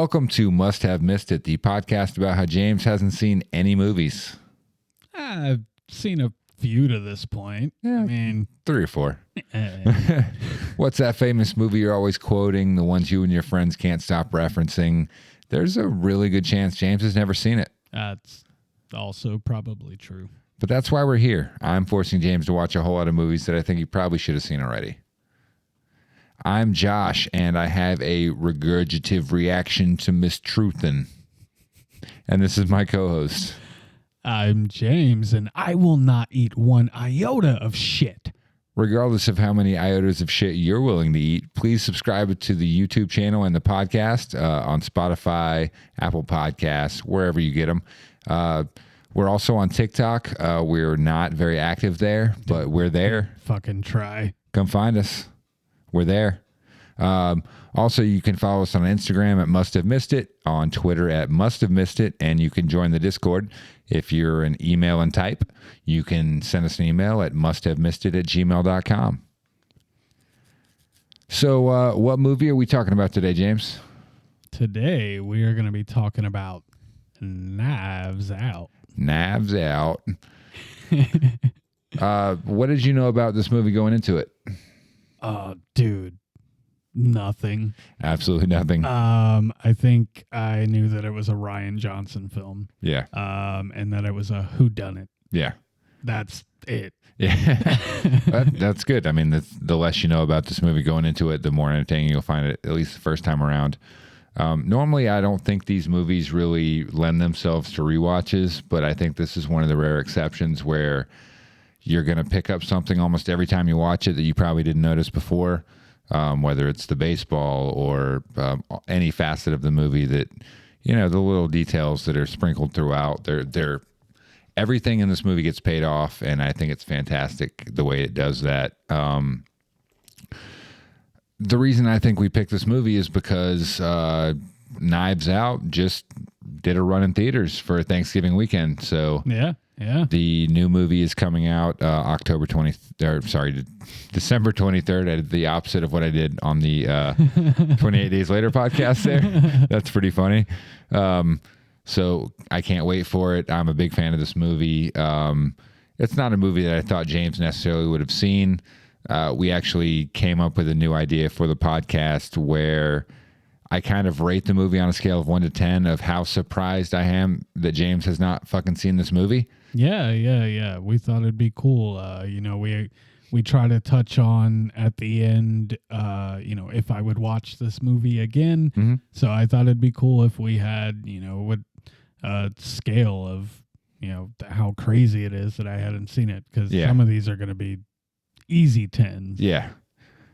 Welcome to Must Have Missed It, the podcast about how James hasn't seen any movies. I've seen a few to this point. Yeah, I mean, 3 or 4. What's that famous movie you're always quoting, the ones you and your friends can't stop referencing? There's a really good chance James has never seen it. That's also probably true. But that's why we're here. I'm forcing James to watch a whole lot of movies that I think he probably should have seen already. I'm Josh, and I have a regurgitative reaction to mistruthin'. And this is my co-host. I'm James, and I will not eat one iota of shit. Regardless of how many iotas of shit you're willing to eat, please subscribe to the YouTube channel and the podcast on Spotify, Apple Podcasts, wherever you get them. We're also on TikTok. We're not very active there, but we're there. Fucking try. Come find us. We're there. Also, you can follow us on Instagram at Must Have Missed It, on Twitter at Must Have Missed It, and you can join the Discord. If you're an email and type, you can send us an email at musthavemissedit@gmail.com. So, what movie are we talking about today, James? Today, we are going to be talking about Knives Out. Knives Out. What did you know about this movie going into it? Dude, nothing. Absolutely nothing. I think I knew that it was a Rian Johnson film. Yeah. And that it was a whodunit. Yeah. That's it. Yeah. That's good. I mean, the less you know about this movie going into it, the more entertaining you'll find it, at least the first time around. Normally, I don't think these movies really lend themselves to rewatches, but I think this is one of the rare exceptions where you're going to pick up something almost every time you watch it that you probably didn't notice before, whether it's the baseball or any facet of the movie that, you know, the little details that are sprinkled throughout. They're everything in this movie gets paid off, and I think it's fantastic the way it does that. The reason I think we picked this movie is because Knives Out just did a run in theaters for Thanksgiving weekend. So yeah. The new movie is coming out December 23rd. I did the opposite of what I did on the 28 Days Later podcast there. That's pretty funny. So I can't wait for it. I'm a big fan of this movie. It's not a movie that I thought James necessarily would have seen. We actually came up with a new idea for the podcast where I kind of rate the movie on a scale of 1 to 10 of how surprised I am that James has not fucking seen this movie. Yeah. We thought it'd be cool. We try to touch on at the end, if I would watch this movie again. Mm-hmm. So I thought it'd be cool if we had, what scale of, how crazy it is that I hadn't seen it. Because some of these are going to be easy 10s. Yeah.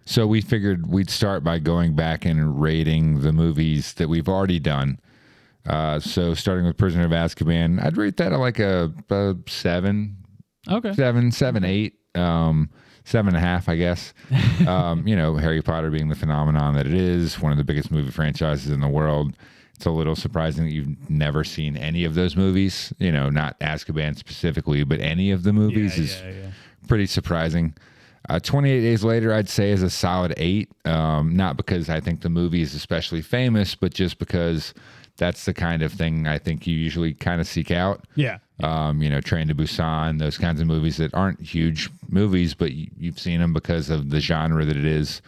So we figured we'd start by going back and rating the movies that we've already done. So starting with Prisoner of Azkaban, I'd rate that at like a 7. Okay. 7, 8, 7.5, I guess. Harry Potter being the phenomenon that it is, one of the biggest movie franchises in the world. It's a little surprising that you've never seen any of those movies, not Azkaban specifically, but any of the movies is pretty surprising. 28 Days Later, I'd say, is a solid 8. Not because I think the movie is especially famous, but just because that's the kind of thing I think you usually kind of seek out. Yeah. Train to Busan, those kinds of movies that aren't huge movies, but you've seen them because of the genre that it is.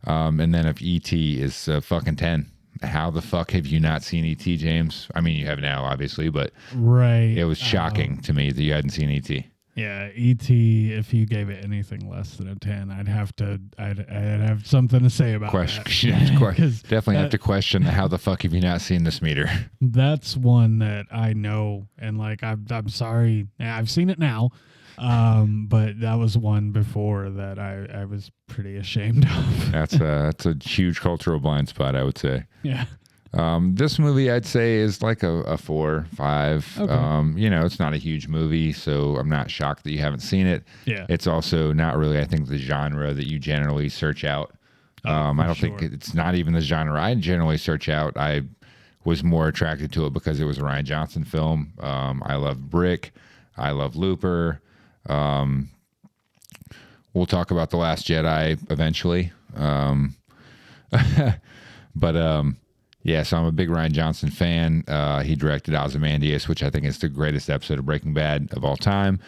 And then if E.T. is a fucking 10. How the fuck have you not seen E.T., James? I mean, you have now, obviously, but right. It was shocking to me that you hadn't seen E.T. Yeah, E.T., if you gave it anything less than a 10, I'd have something to say about that. Definitely have to question how the fuck have you not seen this meter? That's one that I know, and I'm sorry, I've seen it now, but that was one before that I was pretty ashamed of. That's a huge cultural blind spot, I would say. Yeah. This movie, I'd say, is like a 4, 5. Okay. It's not a huge movie, so I'm not shocked that you haven't seen it. Yeah. It's also not really, I think, the genre that you generally search out. I don't think it's not even the genre I generally search out. I was more attracted to it because it was a Rian Johnson film. I love Brick. I love Looper. We'll talk about The Last Jedi eventually. But Yeah, so I'm a big Rian Johnson fan. He directed Ozymandias, which I think is the greatest episode of Breaking Bad of all time.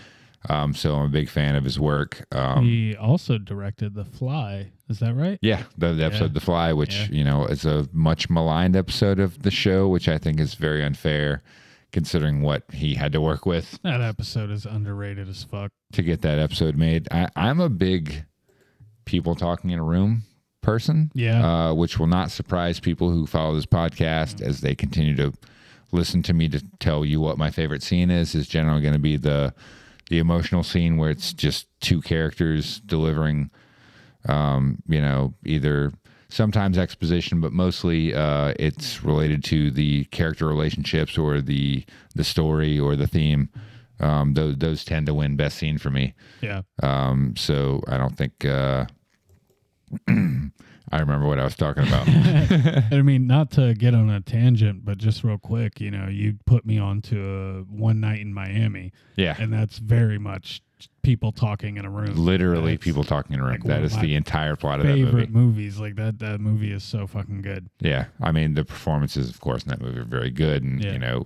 So I'm a big fan of his work. He also directed The Fly. Is that right? Yeah, the episode The Fly, which, is a much maligned episode of the show, which I think is very unfair considering what he had to work with. That episode is underrated as fuck. To get that episode made. I'm a big people talking in a room person, which will not surprise people who follow this podcast as they continue to listen to me to tell you what my favorite scene is generally going to be the emotional scene where it's just two characters delivering, either sometimes exposition, but mostly it's related to the character relationships or the story or the theme. Those tend to win best scene for me. Yeah. So I don't think I remember what I was talking about. I mean, not to get on a tangent, but just real quick, you put me on to One Night in Miami. Yeah. And that's very much people talking in a room. Literally people talking in a room. That is the entire plot of that movie. Favorite movies. Like that movie is so fucking good. Yeah. I mean, the performances, of course, in that movie are very good. And,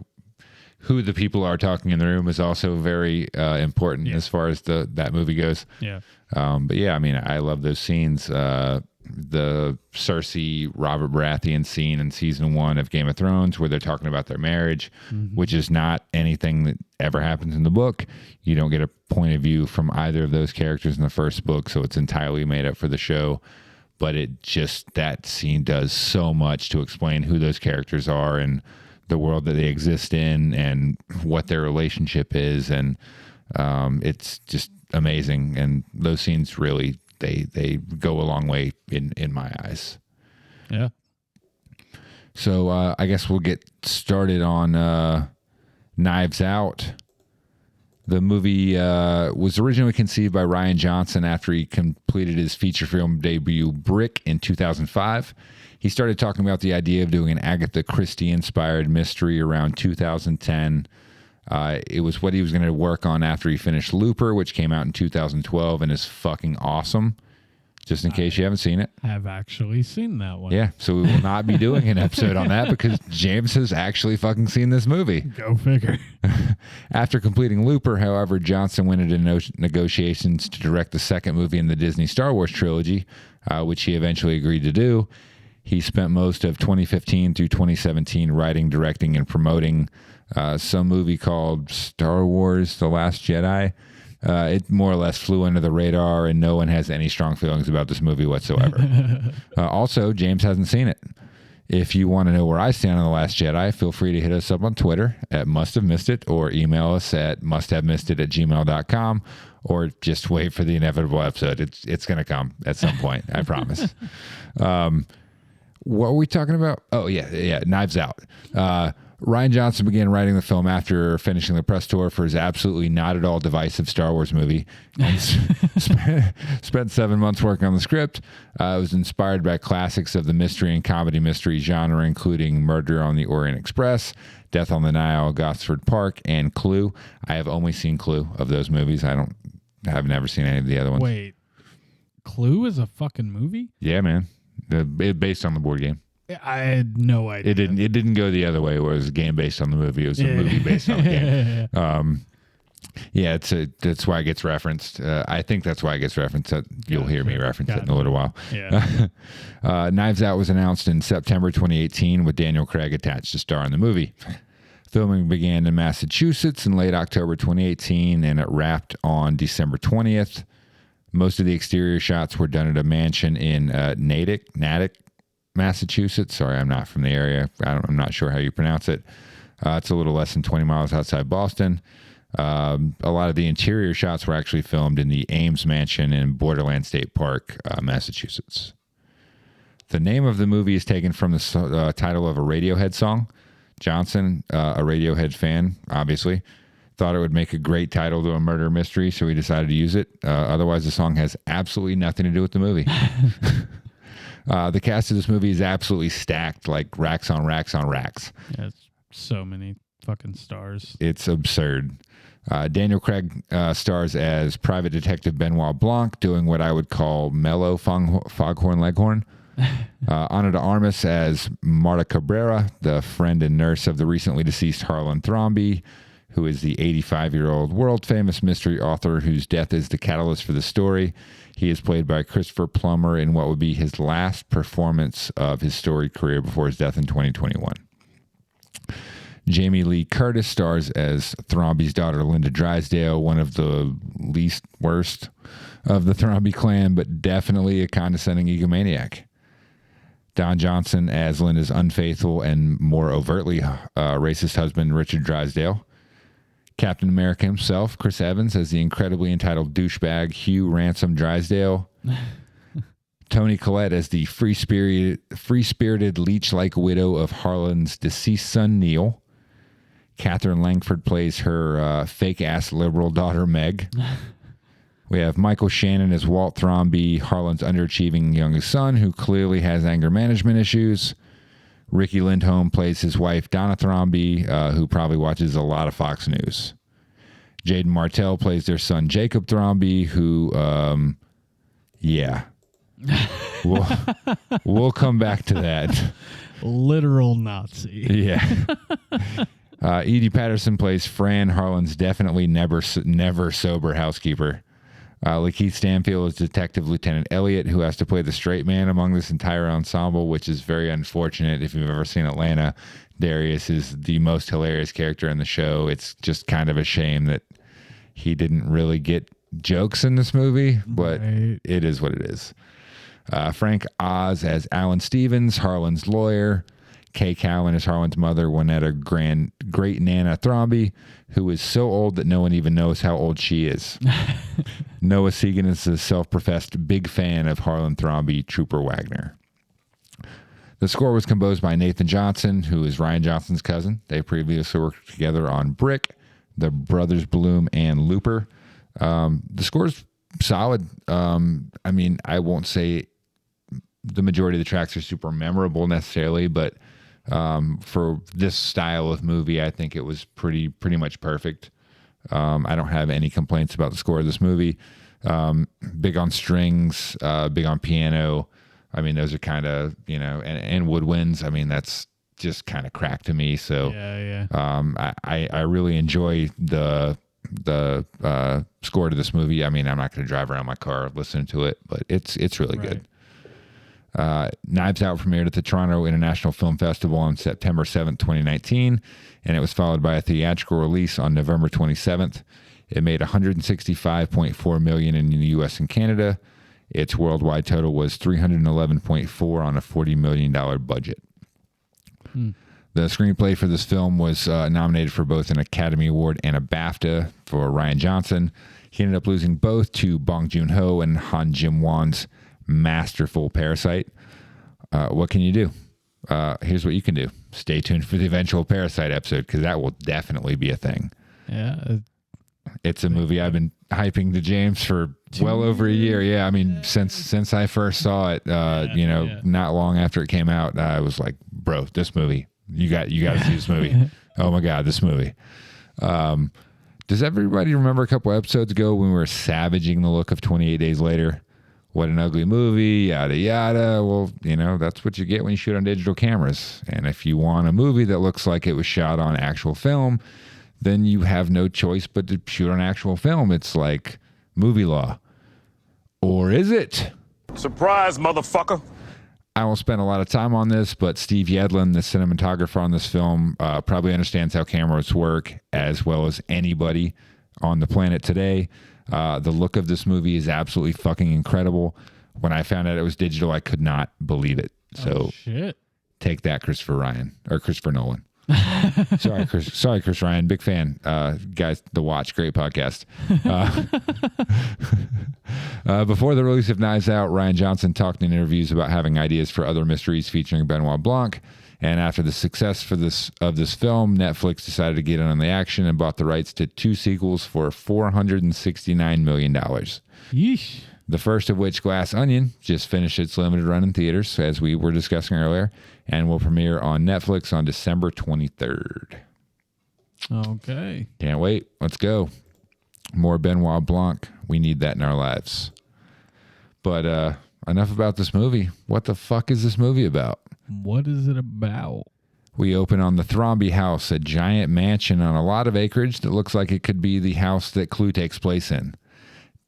who the people are talking in the room is also very important as far as that movie goes. Yeah. But yeah, I mean, I love those scenes. The Cersei Robert Baratheon scene in season 1 of Game of Thrones where they're talking about their marriage, which is not anything that ever happens in the book. You don't get a point of view from either of those characters in the first book, so it's entirely made up for the show. But that scene does so much to explain who those characters are and the world that they exist in and what their relationship is. And it's just amazing. And those scenes really, they go a long way in my eyes. Yeah. So I guess we'll get started on Knives Out. The movie was originally conceived by Rian Johnson after he completed his feature film debut Brick in 2005. He started talking about the idea of doing an Agatha Christie-inspired mystery around 2010. It was what he was going to work on after he finished Looper, which came out in 2012 and is fucking awesome. Just in case you haven't seen it. I have actually seen that one. Yeah, so we will not be doing an episode on that because James has actually fucking seen this movie. Go figure. After completing Looper, however, Johnson went into negotiations to direct the second movie in the Disney Star Wars trilogy, which he eventually agreed to do. He spent most of 2015 through 2017 writing, directing, and promoting some movie called Star Wars The Last Jedi. It more or less flew under the radar, and no one has any strong feelings about this movie whatsoever. Also, James hasn't seen it. If you want to know where I stand on The Last Jedi, feel free to hit us up on Twitter at musthavemissed or email us at musthavemissedit@gmail.com, or just wait for the inevitable episode. It's going to come at some point, I promise. What are we talking about? Oh, yeah, Knives Out. Rian Johnson began writing the film after finishing the press tour for his absolutely not at all divisive Star Wars movie. Spent 7 months working on the script. It was inspired by classics of the mystery and comedy mystery genre, including Murder on the Orient Express, Death on the Nile, Gosford Park, and Clue. I have only seen Clue of those movies. I've never seen any of the other ones. Wait, Clue is a fucking movie? Yeah, man. Based on the board game. I had no idea. It didn't go the other way where it was a game based on the movie. It was a movie based on the game. That's why it gets referenced. I think that's why it gets referenced. You'll hear me reference it in a little while. Yeah. Knives Out was announced in September 2018 with Daniel Craig attached to star in the movie. Filming began in Massachusetts in late October 2018, and it wrapped on December 20th. Most of the exterior shots were done at a mansion in Natick, Massachusetts. Sorry, I'm not from the area. I'm not sure how you pronounce it. It's a little less than 20 miles outside Boston. A lot of the interior shots were actually filmed in the Ames Mansion in Borderland State Park, Massachusetts. The name of the movie is taken from the title of a Radiohead song. Johnson, a Radiohead fan, obviously, thought it would make a great title to a murder mystery, so he decided to use it. Otherwise, the song has absolutely nothing to do with the movie. The cast of this movie is absolutely stacked, like racks on racks on racks. Yeah, it's so many fucking stars. It's absurd. Daniel Craig stars as Private Detective Benoit Blanc, doing what I would call mellow Foghorn Leghorn. Ana de Armas as Marta Cabrera, the friend and nurse of the recently deceased Harlan Thrombey, who is the 85-year-old world-famous mystery author whose death is the catalyst for the story. He is played by Christopher Plummer in what would be his last performance of his storied career before his death in 2021. Jamie Lee Curtis stars as Thrombey's daughter, Linda Drysdale, one of the least worst of the Thrombey clan, but definitely a condescending egomaniac. Don Johnson as Linda's unfaithful and more overtly racist husband, Richard Drysdale. Captain America himself, Chris Evans, as the incredibly entitled douchebag Hugh Ransom Drysdale. Toni Collette as the free-spirited leech-like widow of Harlan's deceased son, Neil. Catherine Langford plays her fake-ass liberal daughter, Meg. We have Michael Shannon as Walt Thrombey, Harlan's underachieving youngest son, who clearly has anger management issues. Ricky Lindholm plays his wife, Donna Thrombey, who probably watches a lot of Fox News. Jaden Martell plays their son, Jacob Thrombey, who, we'll come back to that. Literal Nazi. Yeah. Edie Patterson plays Fran, Harlan's definitely never sober housekeeper. Lakeith Stanfield is Detective Lieutenant Elliot, who has to play the straight man among this entire ensemble, which is very unfortunate. If you've ever seen Atlanta, Darius is the most hilarious character in the show. It's just kind of a shame that he didn't really get jokes in this movie, but It is what it is. Frank Oz as Alan Stevens, Harlan's lawyer. Kay Cowan is Harlan's mother, Juanetta Great Nana Thrombey, who is so old that no one even knows how old she is. Noah Segan is a self-professed big fan of Harlan Thrombey, Trooper Wagner. The score was composed by Nathan Johnson, who is Rian Johnson's cousin. They previously worked together on Brick, The Brothers Bloom, and Looper. The score's solid. I mean, I won't say the majority of the tracks are super memorable necessarily, but for this style of movie, I think it was pretty much perfect. I don't have any complaints about the score of this movie. Big on strings, big on piano. I mean, those are kind of, and woodwinds. I mean, that's just kind of crack to me. So I really enjoy the score to this movie. I mean, I'm not going to drive around my car listening to it, but it's really good. Knives Out premiered at the Toronto International Film Festival on September 7th, 2019, and it was followed by a theatrical release on November 27th. It made $165.4 million in the U.S. and Canada. Its worldwide total was $311.4 on a $40 million budget. The screenplay for this film was nominated for both an Academy Award and a BAFTA for Rian Johnson. He ended up losing both to Bong Joon-ho and Han Jim-won's masterful Parasite. What can you do? Here's what you can do. Stay tuned for the eventual Parasite episode, because that will definitely be a thing. Yeah. It's a movie I've been hyping to James for well over a year. Yeah, I mean, since I first saw it, not long after it came out, I was like, bro, this movie, you got to see this movie. Oh my God, this movie. Does everybody remember a couple episodes ago when we were savaging the look of 28 Days Later? What an ugly movie, yada, yada. Well, that's what you get when you shoot on digital cameras. And if you want a movie that looks like it was shot on actual film, then you have no choice but to shoot on actual film. It's like movie law. Or is it? Surprise, motherfucker. I won't spend a lot of time on this, but Steve Yedlin, the cinematographer on this film, probably understands how cameras work as well as anybody on the planet today. The look of this movie is absolutely fucking incredible. When I found out it was digital, I could not believe it. So take that, Christopher Nolan. Sorry, Chris Ryan. Big fan. Guys, The Watch, great podcast. Before the release of Knives Out, Rian Johnson talked in interviews about having ideas for other mysteries featuring Benoit Blanc. And after the success of this film, Netflix decided to get in on the action and bought the rights to 2 sequels for $469 million. Yeesh. The first of which, Glass Onion, just finished its limited run in theaters, as we were discussing earlier, and will premiere on Netflix on December 23rd. Okay. Can't wait. Let's go. More Benoit Blanc. We need that in our lives. But enough about this movie. What the fuck is this movie about? What is it about? We open on the Thrombey house, a giant mansion on a lot of acreage that looks like it could be the house that Clue takes place in.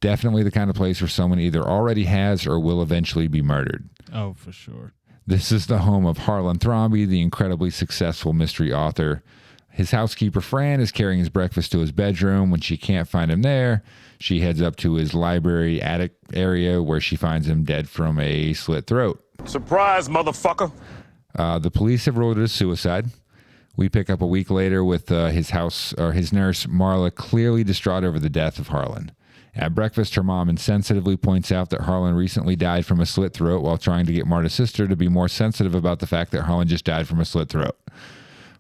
Definitely the kind of place where someone either already has or will eventually be murdered. Oh, for sure. This is the home of Harlan Thrombey, the incredibly successful mystery author. His housekeeper, Fran, is carrying his breakfast to his bedroom. When she can't find him there, she heads up to his library attic area where she finds him dead from a slit throat. Surprise, motherfucker. The police have ruled it a suicide. We pick up a week later with his nurse, Marla, clearly distraught over the death of Harlan. At breakfast, her mom insensitively points out that Harlan recently died from a slit throat while trying to get Marta's sister to be more sensitive about the fact that Harlan just died from a slit throat.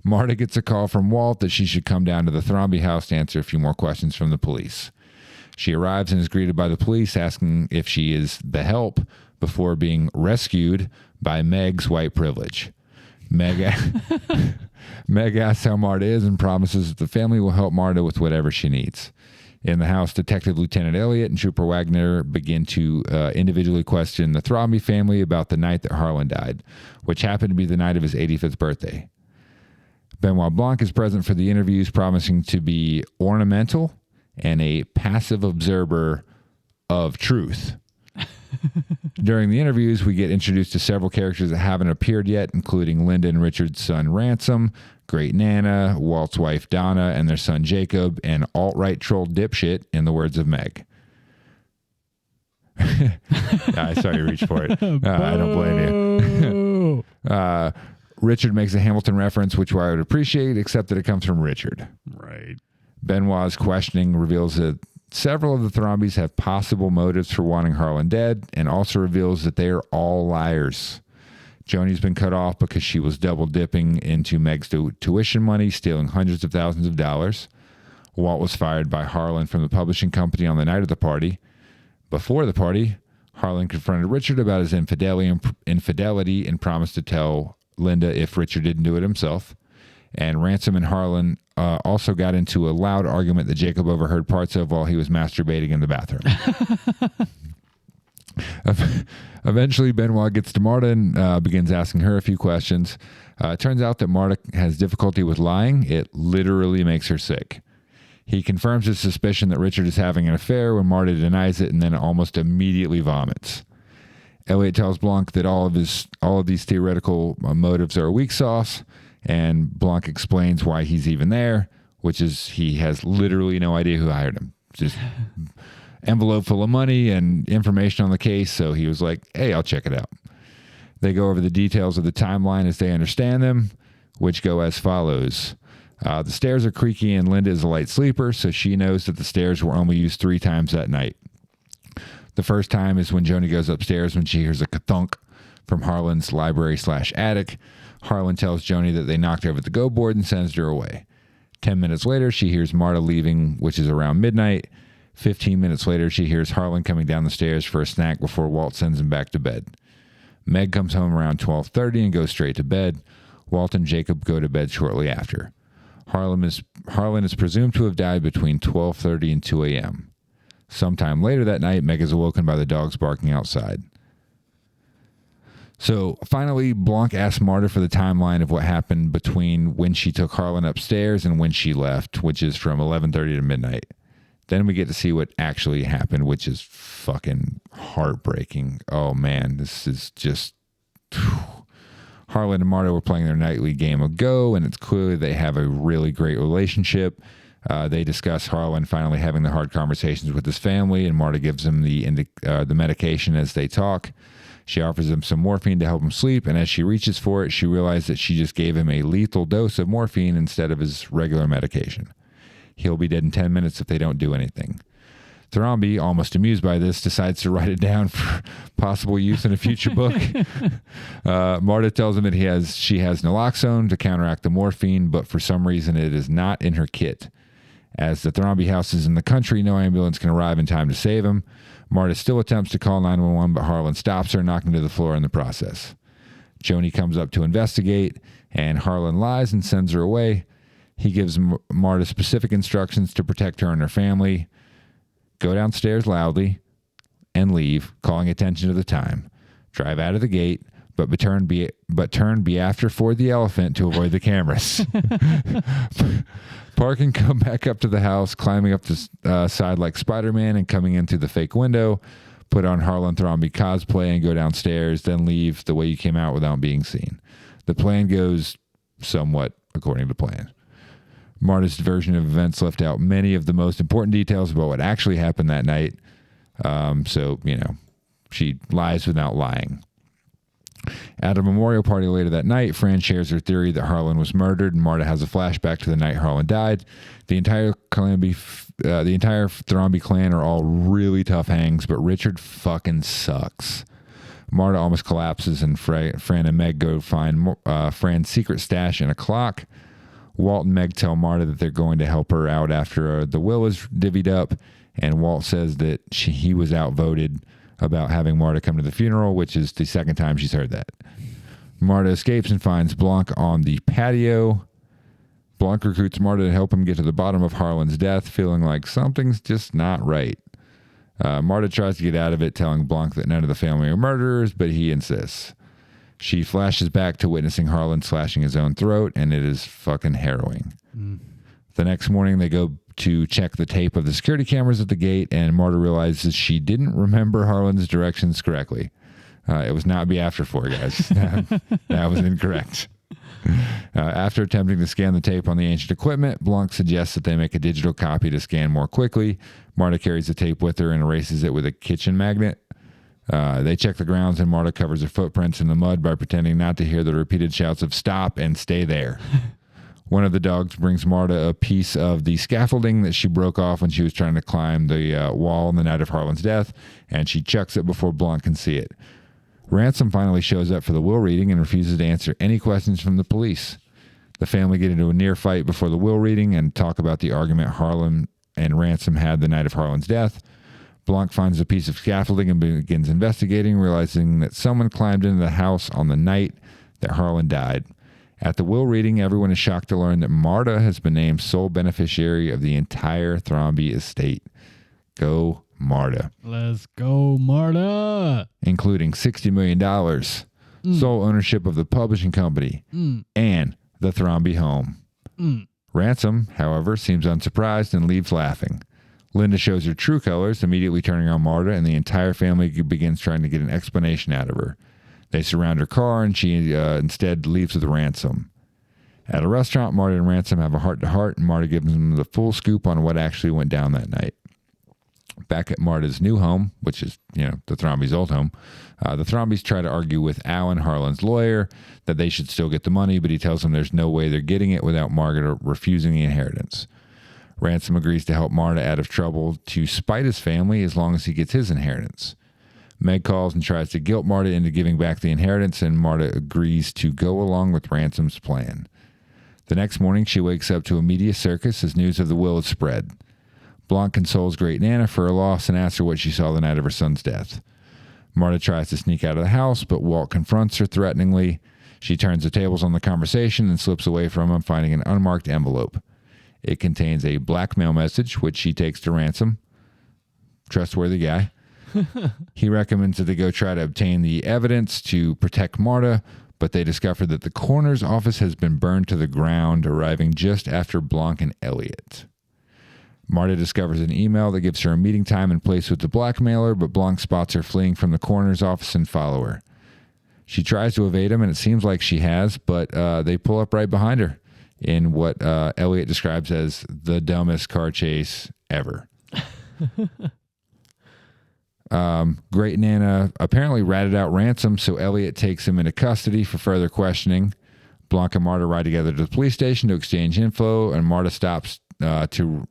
Marta gets a call from Walt that she should come down to the Thrombey house to answer a few more questions from the police. She arrives and is greeted by the police asking if she is the help before being rescued by Meg's white privilege. Meg asks how Marta is and promises that the family will help Marta with whatever she needs. In the house, Detective Lieutenant Elliot and Trooper Wagner begin to individually question the Thrombey family about the night that Harlan died, which happened to be the night of his 85th birthday. Benoit Blanc is present for the interviews, promising to be ornamental and a passive observer of truth. During the interviews, we get introduced to several characters that haven't appeared yet, including Linda and Richard's son Ransom, Great Nana, Walt's wife Donna, and their son Jacob, and alt-right troll dipshit, in the words of Meg. I saw you reach for it. I don't blame you. Richard makes a Hamilton reference, which I would appreciate, except that it comes from Richard. Right. Benoit's questioning reveals that several of the Thrombeys have possible motives for wanting Harlan dead, and also reveals that they are all liars. Joni's been cut off because she was double dipping into Meg's tuition money, stealing hundreds of thousands of dollars. Walt was fired by Harlan from the publishing company on the night of the party. Before the party, Harlan confronted Richard about his infidelity and promised to tell Linda if Richard didn't do it himself. And Ransom and Harlan also got into a loud argument that Jacob overheard parts of while he was masturbating in the bathroom. Eventually, Benoit gets to Marta and begins asking her a few questions. It turns out that Marta has difficulty with lying. It literally makes her sick. He confirms his suspicion that Richard is having an affair when Marta denies it and then almost immediately vomits. Elliot tells Blanc that all of these theoretical motives are weak sauce, and Blanc explains why he's even there, which is he has literally no idea who hired him. Just envelope full of money and information on the case, so he was like, hey, I'll check it out. They go over the details of the timeline as they understand them, which go as follows. The stairs are creaky and Linda is a light sleeper, so she knows that the stairs were only used 3 times that night. The first time is when Joni goes upstairs when she hears a ka-thunk from Harlan's library/attic. Harlan tells Joni that they knocked over the go board and sends her away. 10 minutes later, she hears Marta leaving, which is around midnight. 15 minutes later, she hears Harlan coming down the stairs for a snack before Walt sends him back to bed. Meg comes home around 12:30 and goes straight to bed. Walt and Jacob go to bed shortly after. Harlan is presumed to have died between 12:30 and 2 a.m. Sometime later that night, Meg is awoken by the dogs barking outside. So finally, Blanc asks Marta for the timeline of what happened between when she took Harlan upstairs and when she left, which is from 11:30 to midnight. Then we get to see what actually happened, which is fucking heartbreaking. Oh man, this is just... Harlan and Marta were playing their nightly game of Go, and it's clear they have a really great relationship. They discuss Harlan finally having the hard conversations with his family, and Marta gives him the medication as they talk. She offers him some morphine to help him sleep, and as she reaches for it, she realizes that she just gave him a lethal dose of morphine instead of his regular medication. He'll be dead in 10 minutes if they don't do anything. Thrombey, almost amused by this, decides to write it down for possible use in a future book. Marta tells him that she has naloxone to counteract the morphine, but for some reason it is not in her kit. As the Thrombey house is in the country, no ambulance can arrive in time to save him. Marta still attempts to call 911, but Harlan stops her, knocking to the floor in the process. Joni comes up to investigate, and Harlan lies and sends her away. He gives Marta specific instructions to protect her and her family. Go downstairs loudly and leave, calling attention to the time. drive out of the gate, but turn be after Ford the elephant to avoid the cameras. Park and come back up to the house, climbing up the side like Spider-Man and coming in through the fake window, put on Harlan Thrombey cosplay and go downstairs, then leave the way you came out without being seen. The plan goes somewhat according to plan. Marta's version of events left out many of the most important details about what actually happened that night. So, she lies without lying. At a memorial party later that night, Fran shares her theory that Harlan was murdered, and Marta has a flashback to the night Harlan died. The entire Thrombey clan are all really tough hangs, but Richard fucking sucks. Marta almost collapses, and Fran and Meg go find Fran's secret stash in a clock. Walt and Meg tell Marta that they're going to help her out after the will is divvied up, and Walt says that he was outvoted about having Marta come to the funeral, which is the second time she's heard that. Marta escapes and finds Blanc on the patio. Blanc recruits Marta to help him get to the bottom of Harlan's death, feeling like something's just not right. Marta tries to get out of it, telling Blanc that none of the family are murderers, but he insists. She flashes back to witnessing Harlan slashing his own throat, and it is fucking harrowing. The next morning, they go to check the tape of the security cameras at the gate, and Marta realizes she didn't remember Harlan's directions correctly. It was not be after 4, guys. That was incorrect. After attempting to scan the tape on the ancient equipment, Blanc suggests that they make a digital copy to scan more quickly. Marta carries the tape with her and erases it with a kitchen magnet. They check the grounds, and Marta covers her footprints in the mud by pretending not to hear the repeated shouts of "Stop" and "Stay there." One of the dogs brings Marta a piece of the scaffolding that she broke off when she was trying to climb the wall on the night of Harlan's death, and she chucks it before Blanc can see it. Ransom finally shows up for the will reading and refuses to answer any questions from the police. The family get into a near fight before the will reading and talk about the argument Harlan and Ransom had the night of Harlan's death. Blanc finds a piece of scaffolding and begins investigating, realizing that someone climbed into the house on the night that Harlan died. At the will reading, everyone is shocked to learn that Marta has been named sole beneficiary of the entire Thrombey estate. Go Marta. Let's go, Marta. Including $60 million, sole ownership of the publishing company, and the Thrombey home. Ransom, however, seems unsurprised and leaves laughing. Linda shows her true colors, immediately turning on Marta, and the entire family begins trying to get an explanation out of her. They surround her car, and she instead leaves with Ransom. At a restaurant, Marta and Ransom have a heart-to-heart, and Marta gives them the full scoop on what actually went down that night. Back at Marta's new home, which is, the Thrombey's old home, the Thrombeys try to argue with Alan, Harlan's lawyer, that they should still get the money, but he tells them there's no way they're getting it without Margaret refusing the inheritance. Ransom agrees to help Marta out of trouble to spite his family as long as he gets his inheritance. Meg calls and tries to guilt Marta into giving back the inheritance, and Marta agrees to go along with Ransom's plan. The next morning, she wakes up to a media circus as news of the will is spread. Blanc consoles Great Nana for her loss and asks her what she saw the night of her son's death. Marta tries to sneak out of the house, but Walt confronts her threateningly. She turns the tables on the conversation and slips away from him, finding an unmarked envelope. It contains a blackmail message, which she takes to Ransom. Trustworthy guy. He recommends that they go try to obtain the evidence to protect Marta, but they discover that the coroner's office has been burned to the ground, arriving just after Blanc and Elliot. Marta discovers an email that gives her a meeting time and place with the blackmailer, but Blanc spots her fleeing from the coroner's office and follow her. She tries to evade him, and it seems like she has, but they pull up right behind her in what Elliot describes as the dumbest car chase ever. Great Nana apparently ratted out Ransom, so Elliot takes him into custody for further questioning. Blanc and Marta ride together to the police station to exchange info, and Marta stops to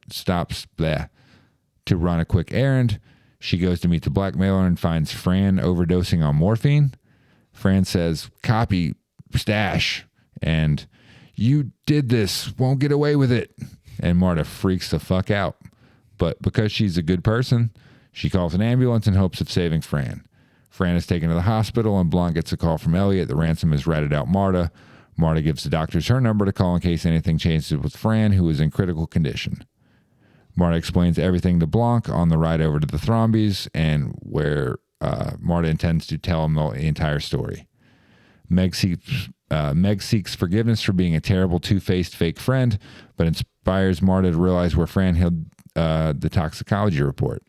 run a quick errand. She goes to meet the blackmailer and finds Fran overdosing on morphine. Fran says, "Copy, stash," and "You did this, won't get away with it." And Marta freaks the fuck out. But because she's a good person, she calls an ambulance in hopes of saving Fran. Fran is taken to the hospital, and Blanc gets a call from Elliot that Ransom has ratted out Marta. Marta gives the doctors her number to call in case anything changes with Fran, who is in critical condition. Marta explains everything to Blanc on the ride over to the Thrombeys, and where Marta intends to tell him the entire story. Meg seeks forgiveness for being a terrible, two-faced fake friend, but inspires Marta to realize where Fran hid the toxicology report.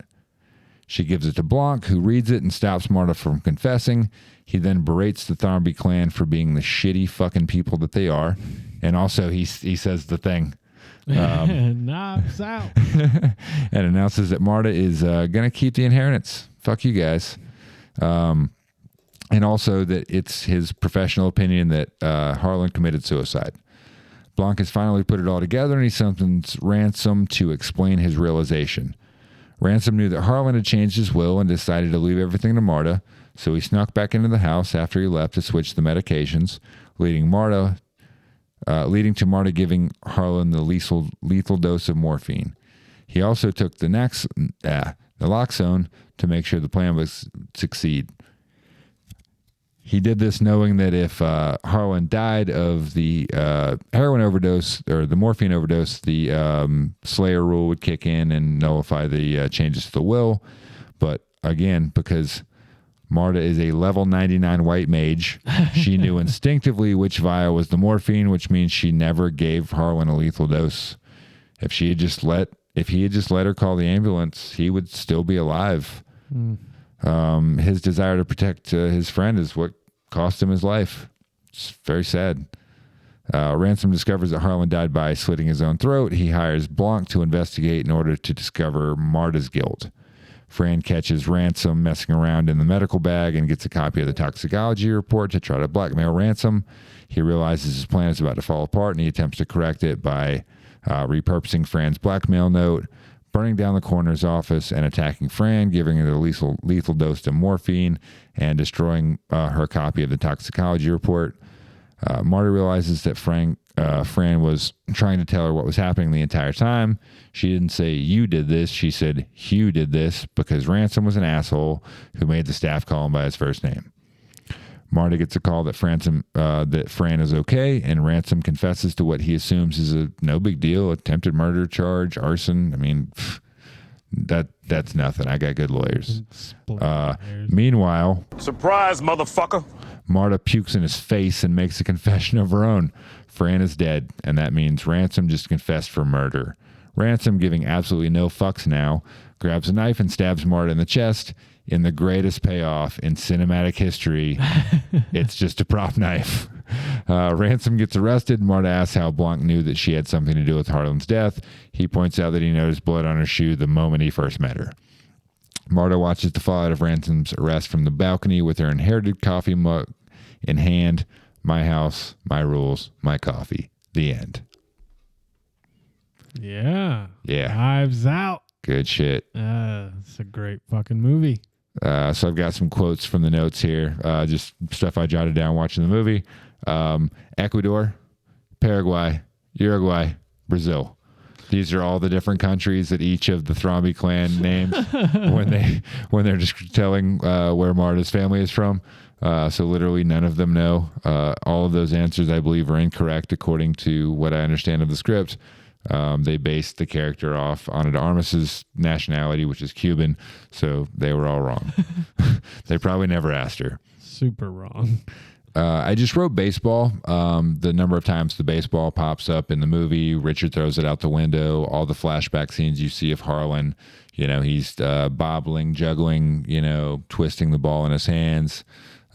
She gives it to Blanc, who reads it and stops Marta from confessing. He then berates the Thrombey clan for being the shitty fucking people that they are. And also he says the thing. Knobs out. And announces that Marta is going to keep the inheritance. Fuck you guys. And also that it's his professional opinion that Harlan committed suicide. Blanc has finally put it all together, and he summons Ransom to explain his realization. Ransom knew that Harlan had changed his will and decided to leave everything to Marta, so he snuck back into the house after he left to switch the medications, leading to Marta giving Harlan the lethal dose of morphine. He also took the naloxone to make sure the plan would succeed. He did this knowing that if Harlan died of the heroin overdose or the morphine overdose, the Slayer rule would kick in and nullify the changes to the will. But again, because Marta is a level 99 white mage, she knew instinctively which vial was the morphine, which means she never gave Harlan a lethal dose. If he had just let her call the ambulance, he would still be alive. His desire to protect his friend is what cost him his life. It's very sad. Ransom discovers that Harlan died by slitting his own throat. He hires Blanc to investigate in order to discover Marta's guilt. Fran catches Ransom messing around in the medical bag and gets a copy of the toxicology report to try to blackmail Ransom. He realizes his plan is about to fall apart, and he attempts to correct it by repurposing Fran's blackmail note, burning down the coroner's office, and attacking Fran, giving her the lethal dose of morphine, and destroying her copy of the toxicology report. Marta realizes that Fran was trying to tell her what was happening the entire time. She didn't say, "You did this." She said, "Hugh did this," because Ransom was an asshole who made the staff call him by his first name. Marta gets a call that Fran is okay, and Ransom confesses to what he assumes is a no big deal, attempted murder charge, arson. I mean, that's nothing. I got good lawyers. Meanwhile, Surprise, motherfucker. Marta pukes in his face and makes a confession of her own. Fran is dead, and that means Ransom just confessed for murder. Ransom, giving absolutely no fucks now, grabs a knife and stabs Marta in the chest. In the greatest payoff in cinematic history, it's just a prop knife. Ransom gets arrested. Marta asks how Blanc knew that she had something to do with Harlan's death. He points out that he noticed blood on her shoe the moment he first met her. Marta watches the fallout of Ransom's arrest from the balcony with her inherited coffee mug in hand. My house, my rules, my coffee. The end. Yeah. Yeah. Knives Out. Good shit. It's a great fucking movie. So I've got some quotes from the notes here, just stuff I jotted down watching the movie. Ecuador, Paraguay, Uruguay, Brazil. These are all the different countries that each of the Thrombey clan names when they're just telling where Marta's family is from. So literally none of them know. All of those answers, I believe, are incorrect according to what I understand of the script. They based the character off Ana de Armas's nationality, which is Cuban, so they were all wrong. They probably never asked her. Super wrong. I just wrote baseball. The number of times the baseball pops up in the movie, Richard throws it out the window, all the flashback scenes you see of Harlan, he's bobbling, juggling, twisting the ball in his hands.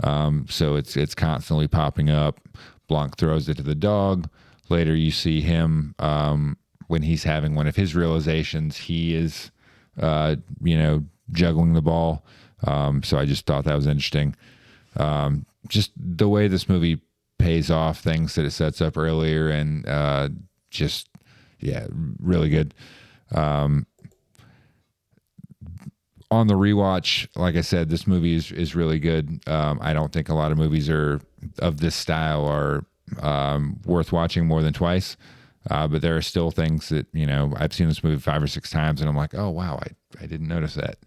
So it's constantly popping up. Blanc throws it to the dog. Later, you see him when he's having one of his realizations. He is, juggling the ball. So I just thought that was interesting. Just the way this movie pays off things that it sets up earlier, and really good. On the rewatch, like I said, this movie is really good. I don't think a lot of movies of this style are worth watching more than twice, but there are still things that I've seen this movie 5 or 6 times and I'm like, oh wow, I didn't notice that,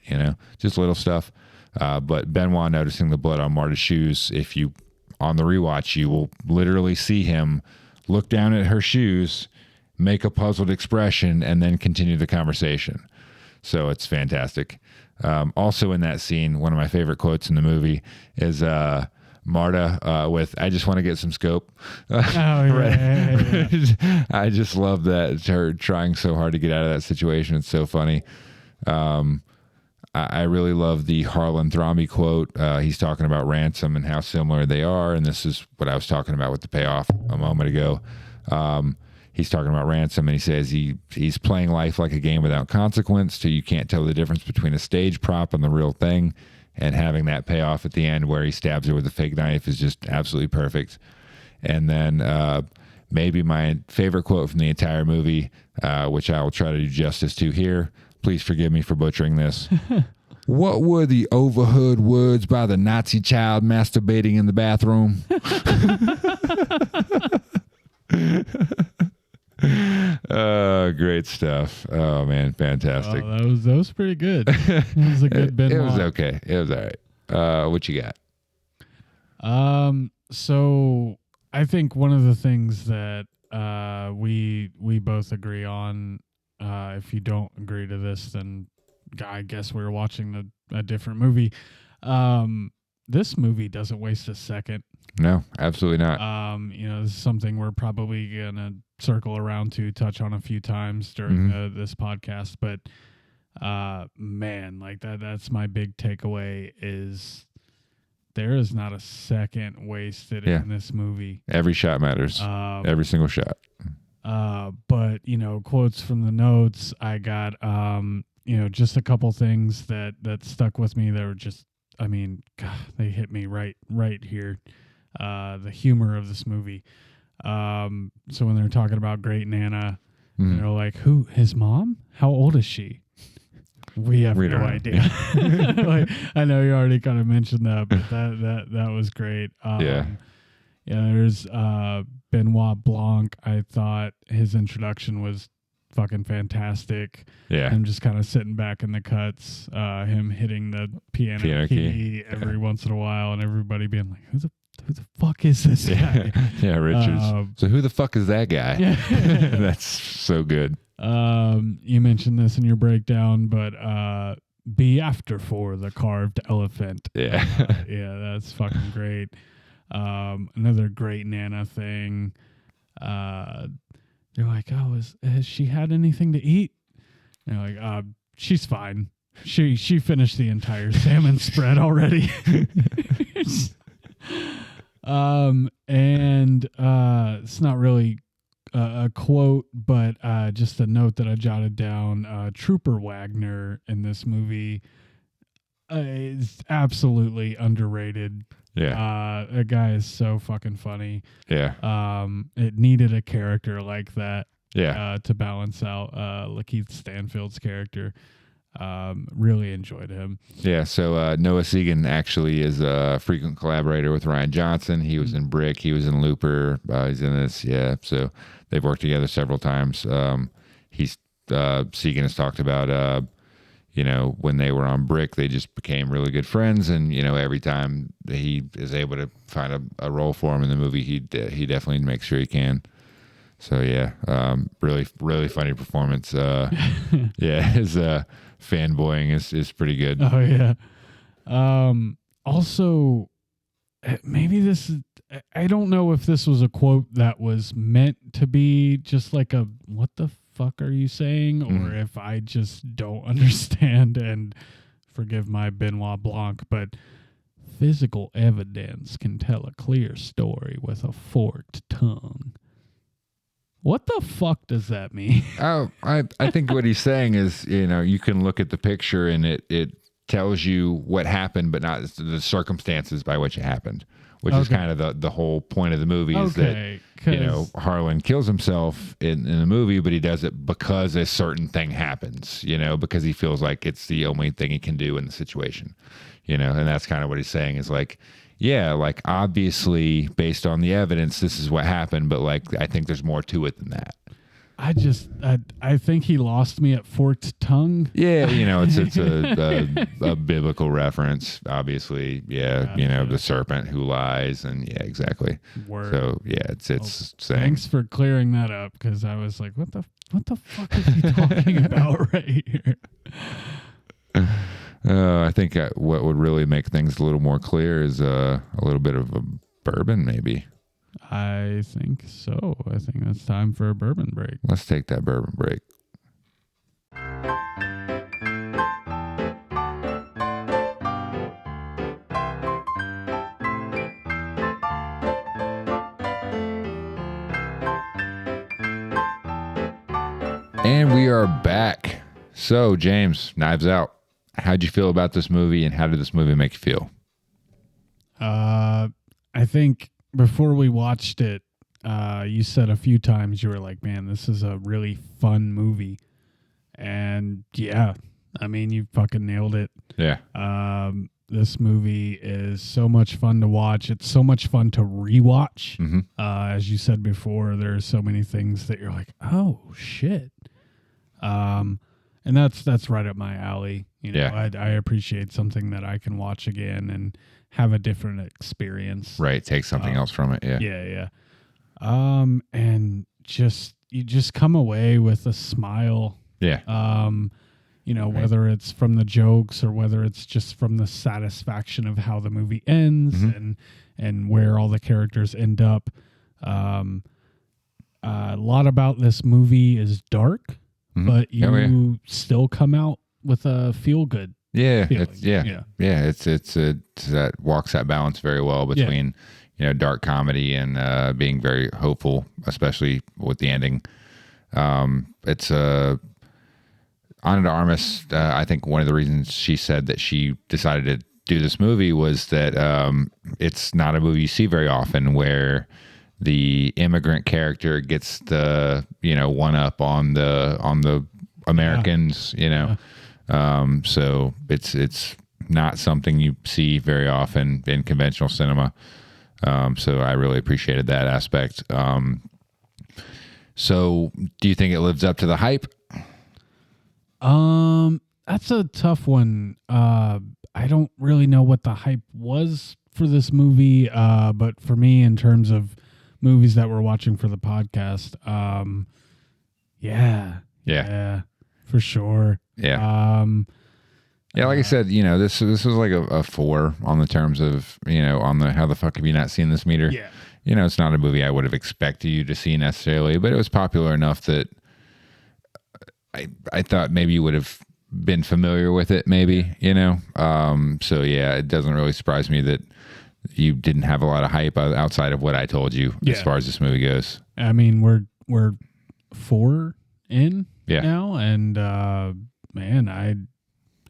just little stuff. But Benoit noticing the blood on Marta's shoes, if you on the rewatch, you will literally see him look down at her shoes, make a puzzled expression, and then continue the conversation. So it's fantastic. Also in that scene, one of my favorite quotes in the movie is Marta with "I just want to get some scope." Yeah. I just love that. It's her trying so hard to get out of that situation. It's so funny. I really love the Harlan Thrombey quote. He's talking about Ransom and how similar they are, and this is what I was talking about with the payoff a moment ago. He's talking about Ransom, and he says he's playing life like a game without consequence, so you can't tell the difference between a stage prop and the real thing. And having that payoff at the end where he stabs her with a fake knife is just absolutely perfect. And then maybe my favorite quote from the entire movie, which I will try to do justice to here. Please forgive me for butchering this. What were the overheard words by the Nazi child masturbating in the bathroom? Great stuff. Oh man, fantastic. Oh, that was pretty good. It was a good bit. It was okay. It was all right. What you got? So I think one of the things that we both agree on, if you don't agree to this, then I guess we're watching a different movie. This movie doesn't waste a second. No, absolutely not. This is something we're probably gonna circle around to touch on a few times during this podcast, but man, like that's my big takeaway is there is not a second wasted in this movie. Every shot matters. Every single shot. But quotes from the notes, I got just a couple things that stuck with me that were just, I mean, God, they hit me right here. The humor of this movie. So when they're talking about Great Nana, they're like, "Who? His mom? How old is she?" We have no idea. Like, I know you already kind of mentioned that, but that was great. There's Benoit Blanc. I thought his introduction was fucking fantastic. Yeah. Him just kind of sitting back in the cuts, him hitting the piano key every once in a while, and everybody being like, who the fuck is this guy? Yeah, Richards. So who the fuck is that guy? Yeah. That's so good. You mentioned this in your breakdown, but be after for the carved elephant. Yeah. That's fucking great. Another great Nana thing. They're like, "Oh, has she had anything to eat?" And they're like, "She's fine. She finished the entire salmon spread already." It's not really a quote, but just a note that I jotted down. Trooper Wagner in this movie is absolutely underrated. Yeah. That guy is so fucking funny. Yeah. It needed a character like that. Yeah. To balance out Lakeith Stanfield's character. Really enjoyed him. Yeah, so Noah Segan actually is a frequent collaborator with Rian Johnson. He was in Brick, he was in Looper, he's in this, so they've worked together several times. Segan has talked about, when they were on Brick, they just became really good friends, and, every time he is able to find a role for him in the movie, he definitely makes sure he can. So, really, really funny performance. His fanboying is pretty good. Oh, yeah. Also, maybe this is, I don't know if this was a quote that was meant to be just like a, what the fuck are you saying? Or if I just don't understand, and forgive my Benoit Blanc, but physical evidence can tell a clear story with a forked tongue. What the fuck does that mean? Oh, I think what he's saying is, you can look at the picture and it tells you what happened, but not the circumstances by which it happened, which is kind of the whole point of the movie is that, Harlan kills himself in the movie, but he does it because a certain thing happens, because he feels like it's the only thing he can do in the situation, and that's kind of what he's saying is like, yeah, like obviously based on the evidence, this is what happened, but like I think there's more to it than that. I think he lost me at forked tongue. Yeah, it's a biblical reference, obviously. Yeah, the serpent who lies, and yeah, exactly. Word. So yeah, it's saying. Thanks for clearing that up, because I was like, what the fuck is he talking about right here? I think what would really make things a little more clear is a little bit of a bourbon, maybe. I think so. I think it's time for a bourbon break. Let's take that bourbon break. And we are back. So, James, Knives Out. How'd you feel about this movie, and how did this movie make you feel? I think before we watched it, you said a few times you were like, "Man, this is a really fun movie," and yeah, I mean, you fucking nailed it. Yeah. This movie is so much fun to watch. It's so much fun to rewatch. Mm-hmm. As you said before, there's so many things that you're like, "Oh shit." And that's right up my alley. You know, Yeah. I appreciate something that I can watch again and have a different experience. Right. Take something else from it. Yeah. Yeah. And you just come away with a smile. Yeah. You know, Right. whether it's from the jokes or whether it's just from the satisfaction of how the movie ends and where all the characters end up. A lot about this movie is dark, but you still come out with a feel good. Yeah, feeling. It's that walks that balance very well between dark comedy and being very hopeful, especially with the ending. It's Ana de Armas. I think one of the reasons she said that she decided to do this movie was that it's not a movie you see very often where the immigrant character gets the one up on the Americans. So it's not something you see very often in conventional cinema. So I really appreciated that aspect. So do you think it lives up to the hype? That's a tough one. I don't really know what the hype was for this movie. But for me, in terms of movies that we're watching for the podcast, yeah, for sure. Yeah. Like I said, this was like a 4 on the terms of, on the how the fuck have you not seen this meter? Yeah. It's not a movie I would have expected you to see necessarily, but it was popular enough that I thought maybe you would have been familiar with it, maybe, So yeah, it doesn't really surprise me that you didn't have a lot of hype outside of what I told you as far as this movie goes. I mean, we're 4 in now, and man,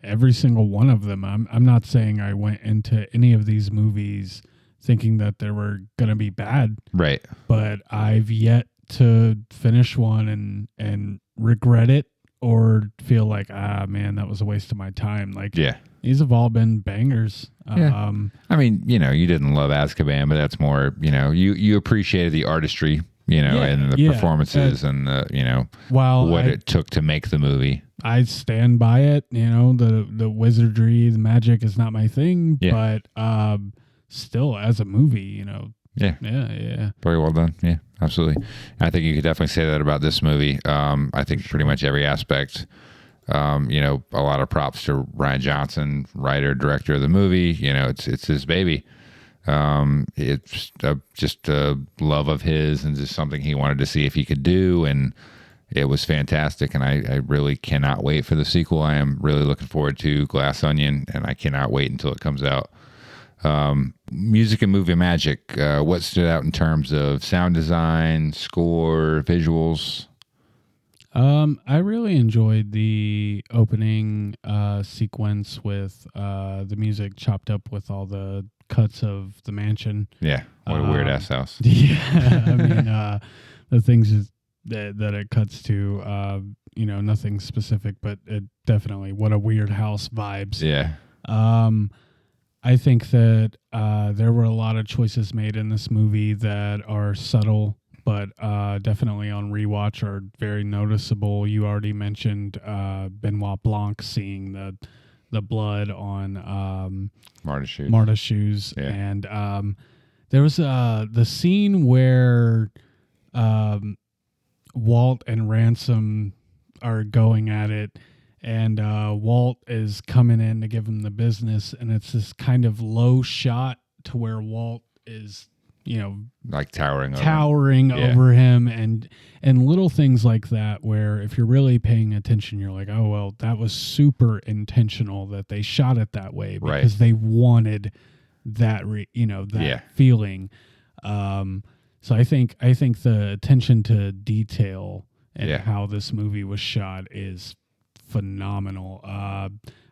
every single one of them. I'm not saying I went into any of these movies thinking that they were gonna be bad, right? But I've yet to finish one and regret it or feel like, man, that was a waste of my time. Like, these have all been bangers. I mean, you didn't love Azkaban, but that's more, you appreciated the artistry, and the performances and what it took to make the movie. I stand by it. The wizardry, the magic is not my thing, but still, as a movie, Yeah. Very well done. Yeah, absolutely. I think you could definitely say that about this movie. I think pretty much every aspect. A lot of props to Rian Johnson, writer, director of the movie. It's his baby. It's just a love of his and just something he wanted to see if he could do. And it was fantastic. And I really cannot wait for the sequel. I am really looking forward to Glass Onion, and I cannot wait until it comes out. Music and movie magic. What stood out in terms of sound design, score, visuals? I really enjoyed the opening sequence with the music chopped up with all the cuts of the mansion. Yeah, what a weird ass house. Yeah, I mean the things that it cuts to, nothing specific, but it definitely what a weird house vibes. Yeah. I think that there were a lot of choices made in this movie that are subtle, but definitely on rewatch are very noticeable. You already mentioned Benoit Blanc seeing the blood on Marta's shoes. Yeah. And there was the scene where Walt and Ransom are going at it, and Walt is coming in to give him the business, and it's this kind of low shot to where Walt is, like towering over him, and little things like that, where if you're really paying attention, you're like, oh, well, that was super intentional that they shot it that way because they wanted that, feeling. So I think the attention to detail and how this movie was shot is phenomenal. I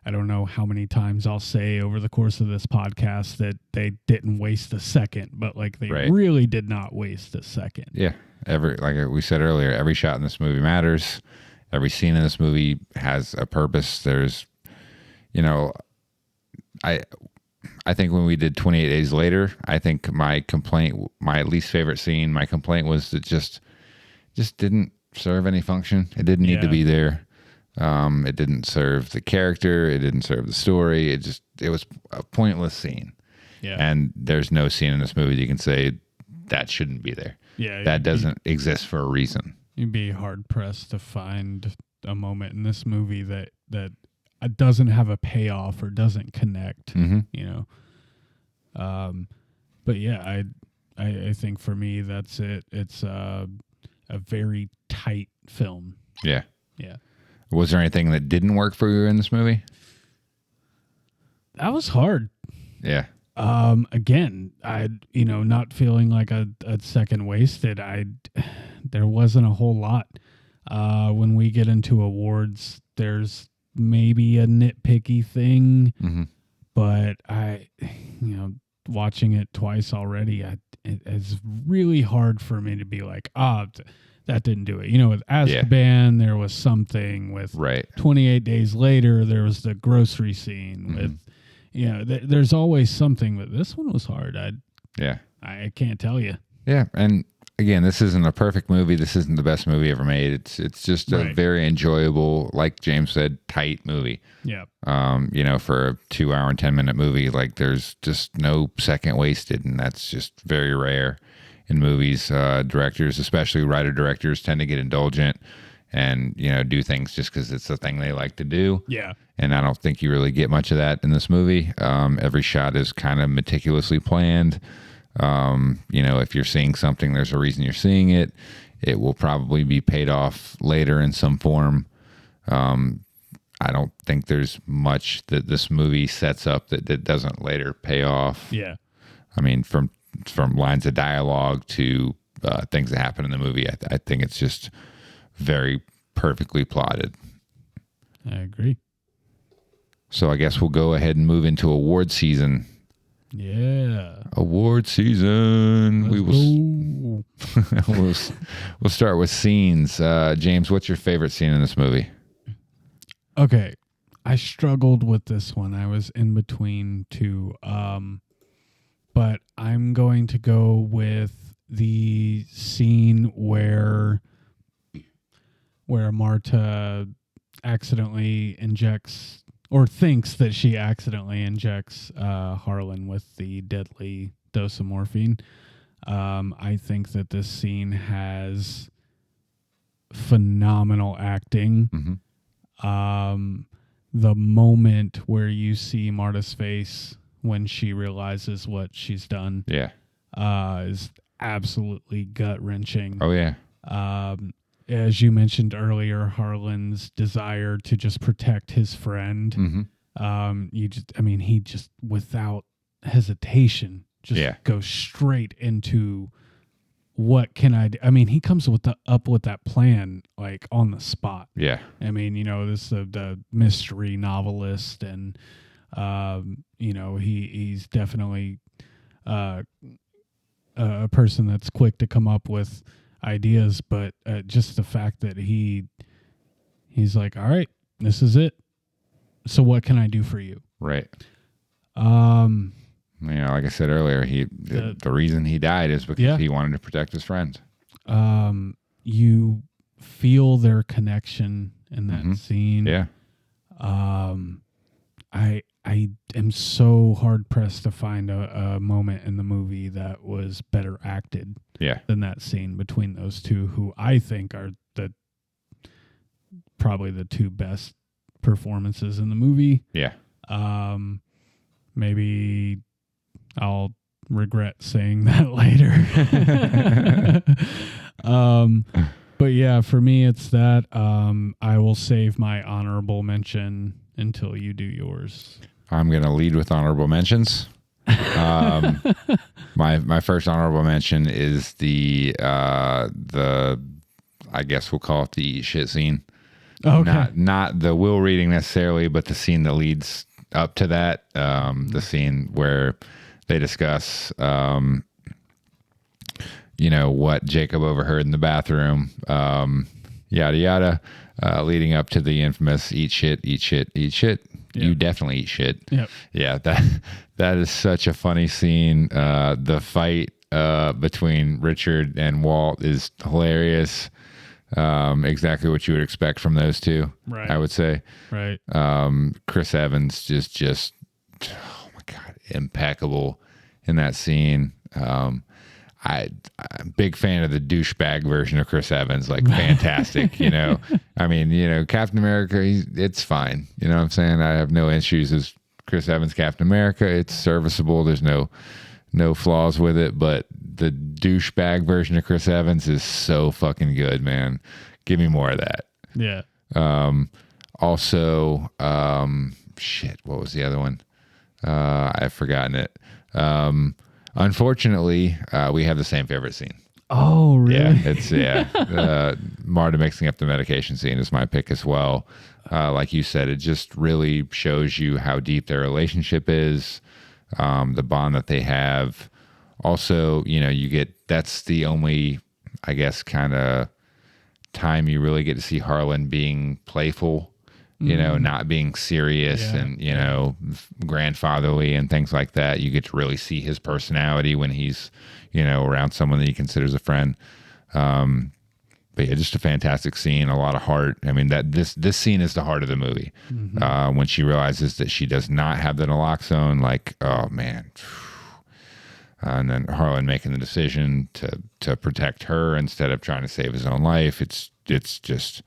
don't know how many times I'll say over the course of this podcast that they didn't waste a second, but like they really did not waste a second. Yeah. Like we said earlier, every shot in this movie matters. Every scene in this movie has a purpose. There's, I think when we did 28 Days Later, I think my least favorite scene, my complaint was that just didn't serve any function. It didn't need to be there. It didn't serve the character. It didn't serve the story. It was a pointless scene. Yeah. And there's no scene in this movie that you can say that shouldn't be there. Yeah. That doesn't exist for a reason. You'd be hard pressed to find a moment in this movie that doesn't have a payoff or doesn't connect, but yeah, I think for me, that's it. It's a very tight film. Yeah. Yeah. Was there anything that didn't work for you in this movie? That was hard. Yeah. Again, not feeling like a second wasted. There wasn't a whole lot. When we get into awards, there's maybe a nitpicky thing, but watching it twice already, it's really hard for me to be like, that didn't do it. With Azkaban, there was something. With 28 Days Later, there was the grocery scene. With, there's always something, but this one was hard. I can't tell you. Yeah, and again, this isn't a perfect movie. This isn't the best movie ever made. It's just a very enjoyable, like James said, tight movie. Yeah. For a 2-hour and 10-minute movie, like there's just no second wasted, and that's just very rare in movies. Directors, especially writer-directors, tend to get indulgent and, do things just because it's the thing they like to do. Yeah. And I don't think you really get much of that in this movie. Every shot is kind of meticulously planned. If you're seeing something, there's a reason you're seeing it. It will probably be paid off later in some form. I don't think there's much that this movie sets up that doesn't later pay off. Yeah. I mean, from lines of dialogue to things that happen in the movie, I think it's just very perfectly plotted. I agree. So I guess we'll go ahead and move into award season. Yeah. Award season. We'll start with scenes. James, what's your favorite scene in this movie? Okay. I struggled with this one. I was in between two. But I'm going to go with the scene where Marta accidentally injects or thinks that she accidentally injects Harlan with the deadly dose of morphine. I think that this scene has phenomenal acting. The moment where you see Marta's face when she realizes what she's done, is absolutely gut-wrenching. Oh, yeah. As you mentioned earlier, Harlan's desire to just protect his friend. He just without hesitation goes straight into what can I do? I mean, he comes up with that plan like on the spot. Yeah. I mean, this is the mystery novelist, and he's definitely a person that's quick to come up with ideas, but just the fact that he's like, all right, this is it. So what can I do for you? Right. Like I said earlier, the reason he died is because he wanted to protect his friends. You feel their connection in that scene. Yeah. I am so hard pressed to find a moment in the movie that was better acted than that scene between those two, who I think are probably the two best performances in the movie. Yeah. Maybe I'll regret saying that later. But yeah, for me, it's that. I will save my honorable mention until you do yours. I'm going to lead with honorable mentions. My first honorable mention is the I guess we'll call it the eat shit scene. Okay. Not the will reading necessarily, but the scene that leads up to that. The scene where they discuss, what Jacob overheard in the bathroom, yada yada, leading up to the infamous eat shit, eat shit, eat shit. Yep. You definitely eat shit. Yep. Yeah, that is such a funny scene. The fight between Richard and Walt is hilarious. Exactly what you would expect from those two, right? I would say. Right. Chris Evans just oh my God, impeccable in that scene. I'm a big fan of the douchebag version of Chris Evans, like fantastic, I mean, Captain America, it's fine. You know what I'm saying? I have no issues as Chris Evans, Captain America. It's serviceable. There's no flaws with it, but the douchebag version of Chris Evans is so fucking good, man. Give me more of that. Yeah. Also, shit, what was the other one? I've forgotten it. Unfortunately, we have the same favorite scene. Oh, really? Yeah, Marta mixing up the medication scene is my pick as well. Like you said, it just really shows you how deep their relationship is, the bond that they have. Also, that's the only, I guess, kind of time you really get to see Harlan being playful, not being serious and, grandfatherly and things like that. You get to really see his personality when he's, around someone that he considers a friend. But yeah, just a fantastic scene, a lot of heart. I mean, this scene is the heart of the movie. When she realizes that she does not have the naloxone, like, oh man. And then Harlan making the decision to protect her instead of trying to save his own life. It's just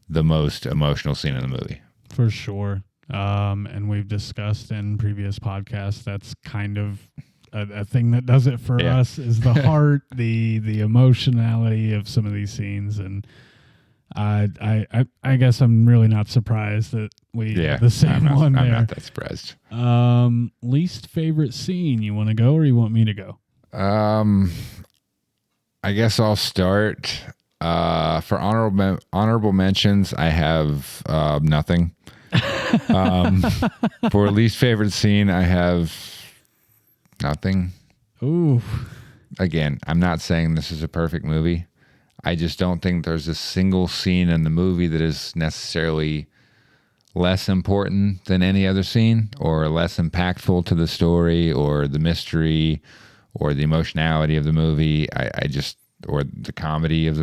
the most emotional scene in the movie. For sure. And we've discussed in previous podcasts, that's kind of a thing that does it for us is the heart, the emotionality of some of these scenes. And I guess I'm really not surprised that we have the same one there. I'm not that surprised. Least favorite scene. You want to go or you want me to go? I guess I'll start. For honorable mentions, I have nothing. For least favorite scene, I have nothing. Ooh. Again, I'm not saying this is a perfect movie. I just don't think there's a single scene in the movie that is necessarily less important than any other scene or less impactful to the story or the mystery or the emotionality of the movie. Or the comedy of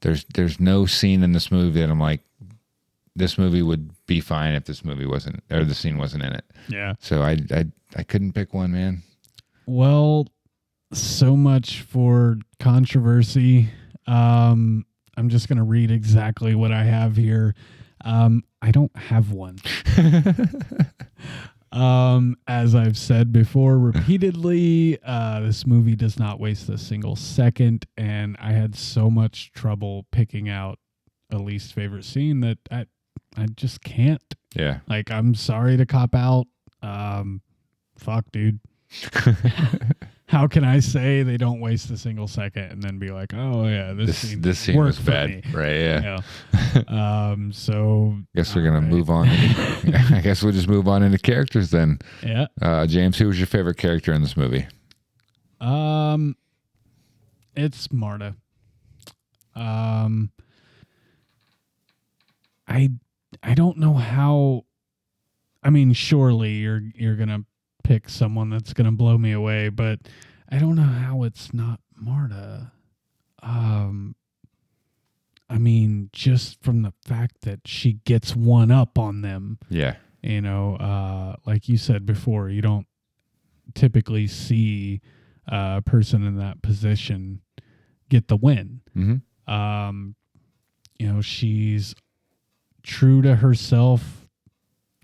there's no scene in this movie that I'm like, this movie would be fine if this movie wasn't, or the scene wasn't in it. Yeah. So I couldn't pick one, man. Well, so much for controversy. I'm just going to read exactly what I have here. I don't have one. As I've said before repeatedly, this movie does not waste a single second, and I had so much trouble picking out a least favorite scene that I just can't. Yeah. Like, I'm sorry to cop out. Fuck, dude. How can I say they don't waste a single second and then be like, oh yeah, this scene was bad, me. right? Yeah. So guess we're gonna move on. I guess we'll just move on into characters then. Yeah. James, who was your favorite character in this movie? It's Marta. I don't know how. I mean, surely you're gonna pick someone that's gonna blow me away, but I don't know how it's not Marta. I mean, just from the fact that she gets one up on them. Yeah. Like you said before, you don't typically see a person in that position get the win. Mm-hmm. She's true to herself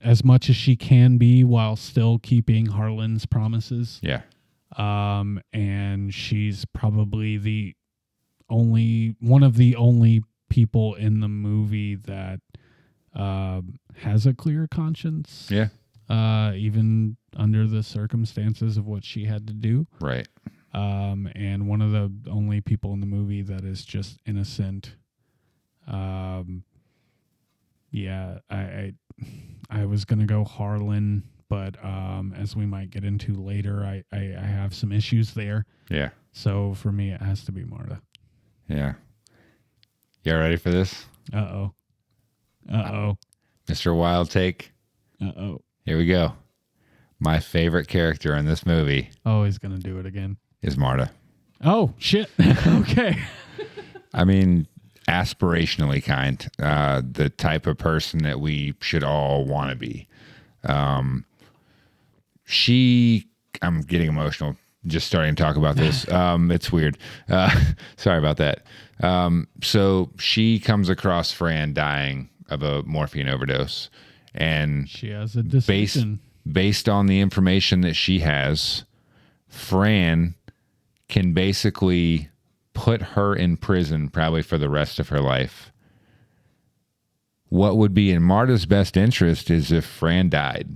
as much as she can be while still keeping Harlan's promises. Yeah. And she's probably one of the only people in the movie that has a clear conscience. Yeah. Even under the circumstances of what she had to do. Right. And one of the only people in the movie that is just innocent. Yeah, I was gonna go Harlan, but as we might get into later, I have some issues there. Yeah. So for me, it has to be Marta. Yeah. You ready for this? Uh-oh. Mr. Wild Take? Uh-oh. Here we go. My favorite character in this movie Oh, he's going to do it again. is Marta. Oh, shit. Okay. I mean, aspirationally kind. The type of person that we should all want to be. I'm getting emotional just starting to talk about this. It's weird. Sorry about that. So she comes across Fran dying of a morphine overdose. And she has a decision. Based on the information that she has, Fran can basically put her in prison probably for the rest of her life. What would be in Marta's best interest is if Fran died.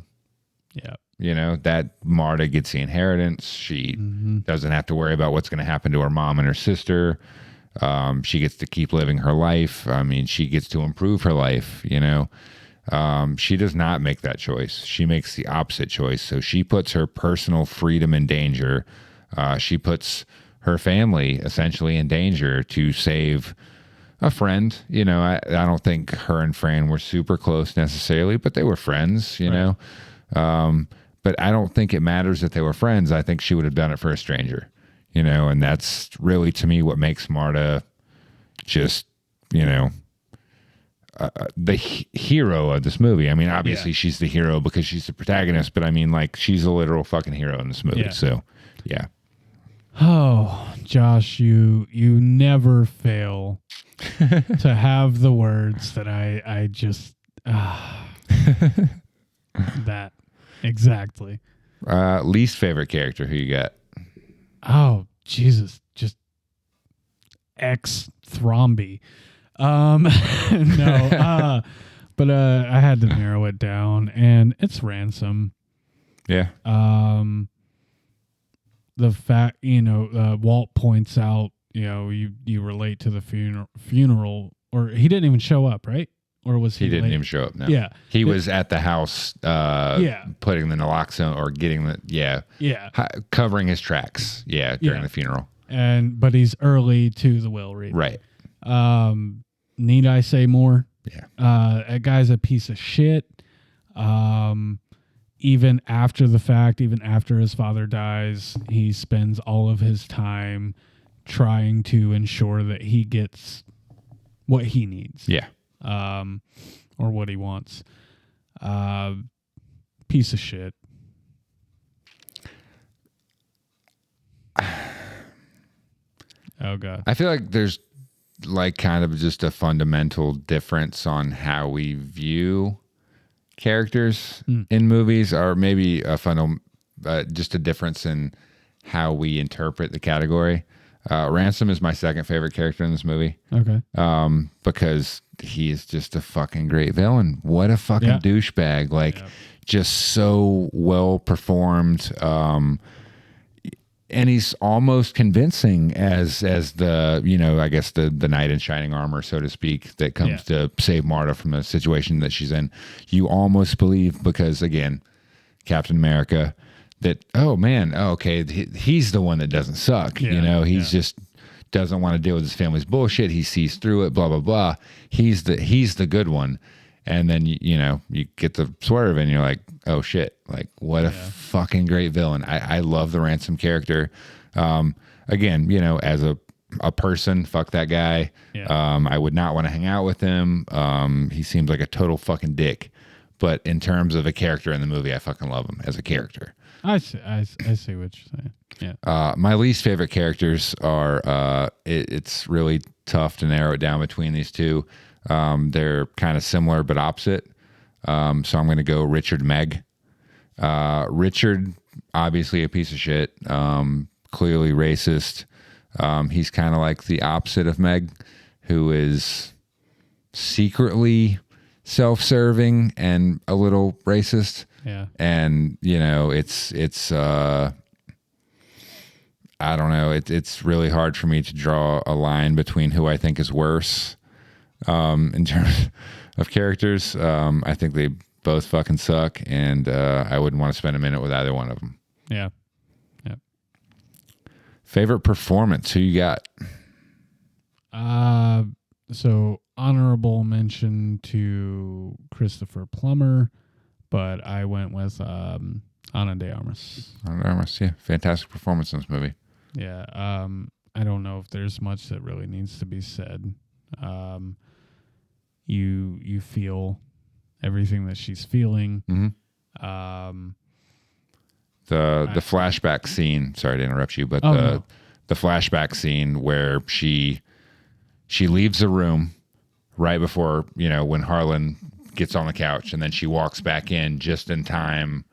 Yeah. You know, that Marta gets the inheritance. She doesn't have to worry about what's going to happen to her mom and her sister. She gets to keep living her life. I mean, she gets to improve her life, you know. She does not make that choice. She makes the opposite choice. So she puts her personal freedom in danger. She puts her family essentially in danger to save a friend. You know, I don't think her and Fran were super close necessarily, but they were friends, you know. But I don't think it matters that they were friends. I think she would have done it for a stranger, you know, and that's really to me what makes Marta just, you know, the hero of this movie. I mean, obviously she's the hero because she's the protagonist, but I mean, like, she's a literal fucking hero in this movie. Yeah. So, yeah. Oh, Josh, you never fail to have the words that I just that exactly. Least favorite character, who you got? Oh, Jesus, just Thrombey. No, but I had to narrow it down, and it's Ransom. Yeah. The fact, you know, Walt points out, you know, you relate to the funeral, or he didn't even show up, right? Or was he didn't late? even show up. No. Yeah. He was at the house, putting the naloxone or getting the, covering his tracks. Yeah. During the funeral. But he's early to the will read. Right. Need I say more? Yeah. That guy's a piece of shit. Even after the fact, even after his father dies, he spends all of his time trying to ensure that he gets what he needs. Yeah. Or what he wants. Piece of shit. Oh, God. I feel like there's like kind of just a fundamental difference on how we view characters in movies, or maybe just a difference in how we interpret the category. Ransom is my second favorite character in this movie. Okay. Because he is just a fucking great villain. What a fucking douchebag. Like, just so well performed. And he's almost convincing as the, you know, I guess the knight in shining armor, so to speak, that comes to save Marta from the situation that she's in. You almost believe, because again, Captain America, that, oh man, okay, he's the one that doesn't suck. You know, he's just doesn't want to deal with his family's bullshit. He sees through it, blah, blah, blah. He's the good one. And then, you know, you get the swerve and you're like, oh shit, like, what a fucking great villain. I love the Ransom character. Again, you know, as a person, fuck that guy. I would not want to hang out with him. He seems like a total fucking dick. But in terms of a character in the movie, I fucking love him as a character. I see what you're saying. Yeah. My least favorite characters are, it's really tough to narrow it down between these two. They're kind of similar but opposite. So I'm going to go Richard Meg. Richard, obviously a piece of shit, clearly racist. He's kind of like the opposite of Meg, who is secretly self-serving and a little racist. Yeah. And, it's I don't know. It's really hard for me to draw a line between who I think is worse in terms of characters. I think they both fucking suck, and I wouldn't want to spend a minute with either one of them. Yeah. Favorite performance? Who you got? So honorable mention to Christopher Plummer, but I went with Ana de Armas. Ana de Armas, yeah. Fantastic performance in this movie. Yeah. I don't know if there's much that really needs to be said. You feel everything that she's feeling. Mm-hmm. The flashback scene. Sorry to interrupt you, but the flashback scene where she leaves the room right before when Harlan gets on the couch, and then she walks back in just in time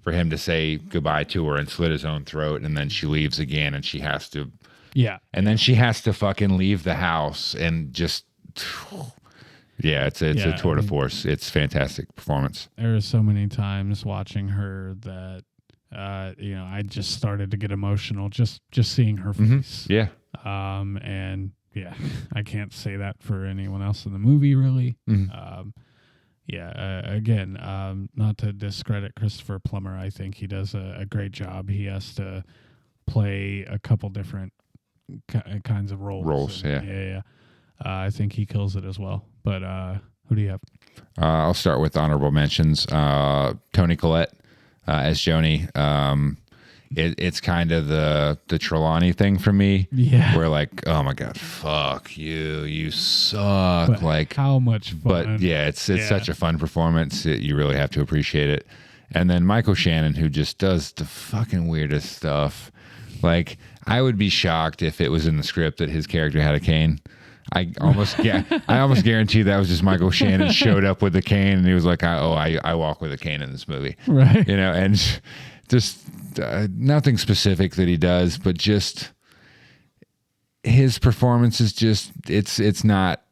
for him to say goodbye to her and slit his own throat, and then she leaves again, and she has to. Yeah. And then she has to fucking leave the house and just. Yeah, it's a tour de force. It's fantastic performance. There are so many times watching her that I just started to get emotional just seeing her face. Yeah. And yeah, I can't say that for anyone else in the movie really. Again, not to discredit Christopher Plummer, I think he does a great job. He has to play a couple different kinds of roles. Yeah. I think he kills it as well. But who do you have? I'll start with honorable mentions. Toni Collette as Joni. It's kind of the Trelawney thing for me. Yeah. Where like, oh my God, fuck you. You suck. But like how much fun. But yeah, it's such a fun performance. You really have to appreciate it. And then Michael Shannon, who just does the fucking weirdest stuff. Like, I would be shocked if it was in the script that his character had a cane. I almost guarantee that was just Michael Shannon showed up with a cane and he was like, I walk with a cane in this movie. Right. And just nothing specific that he does, but just his performance is just, it's not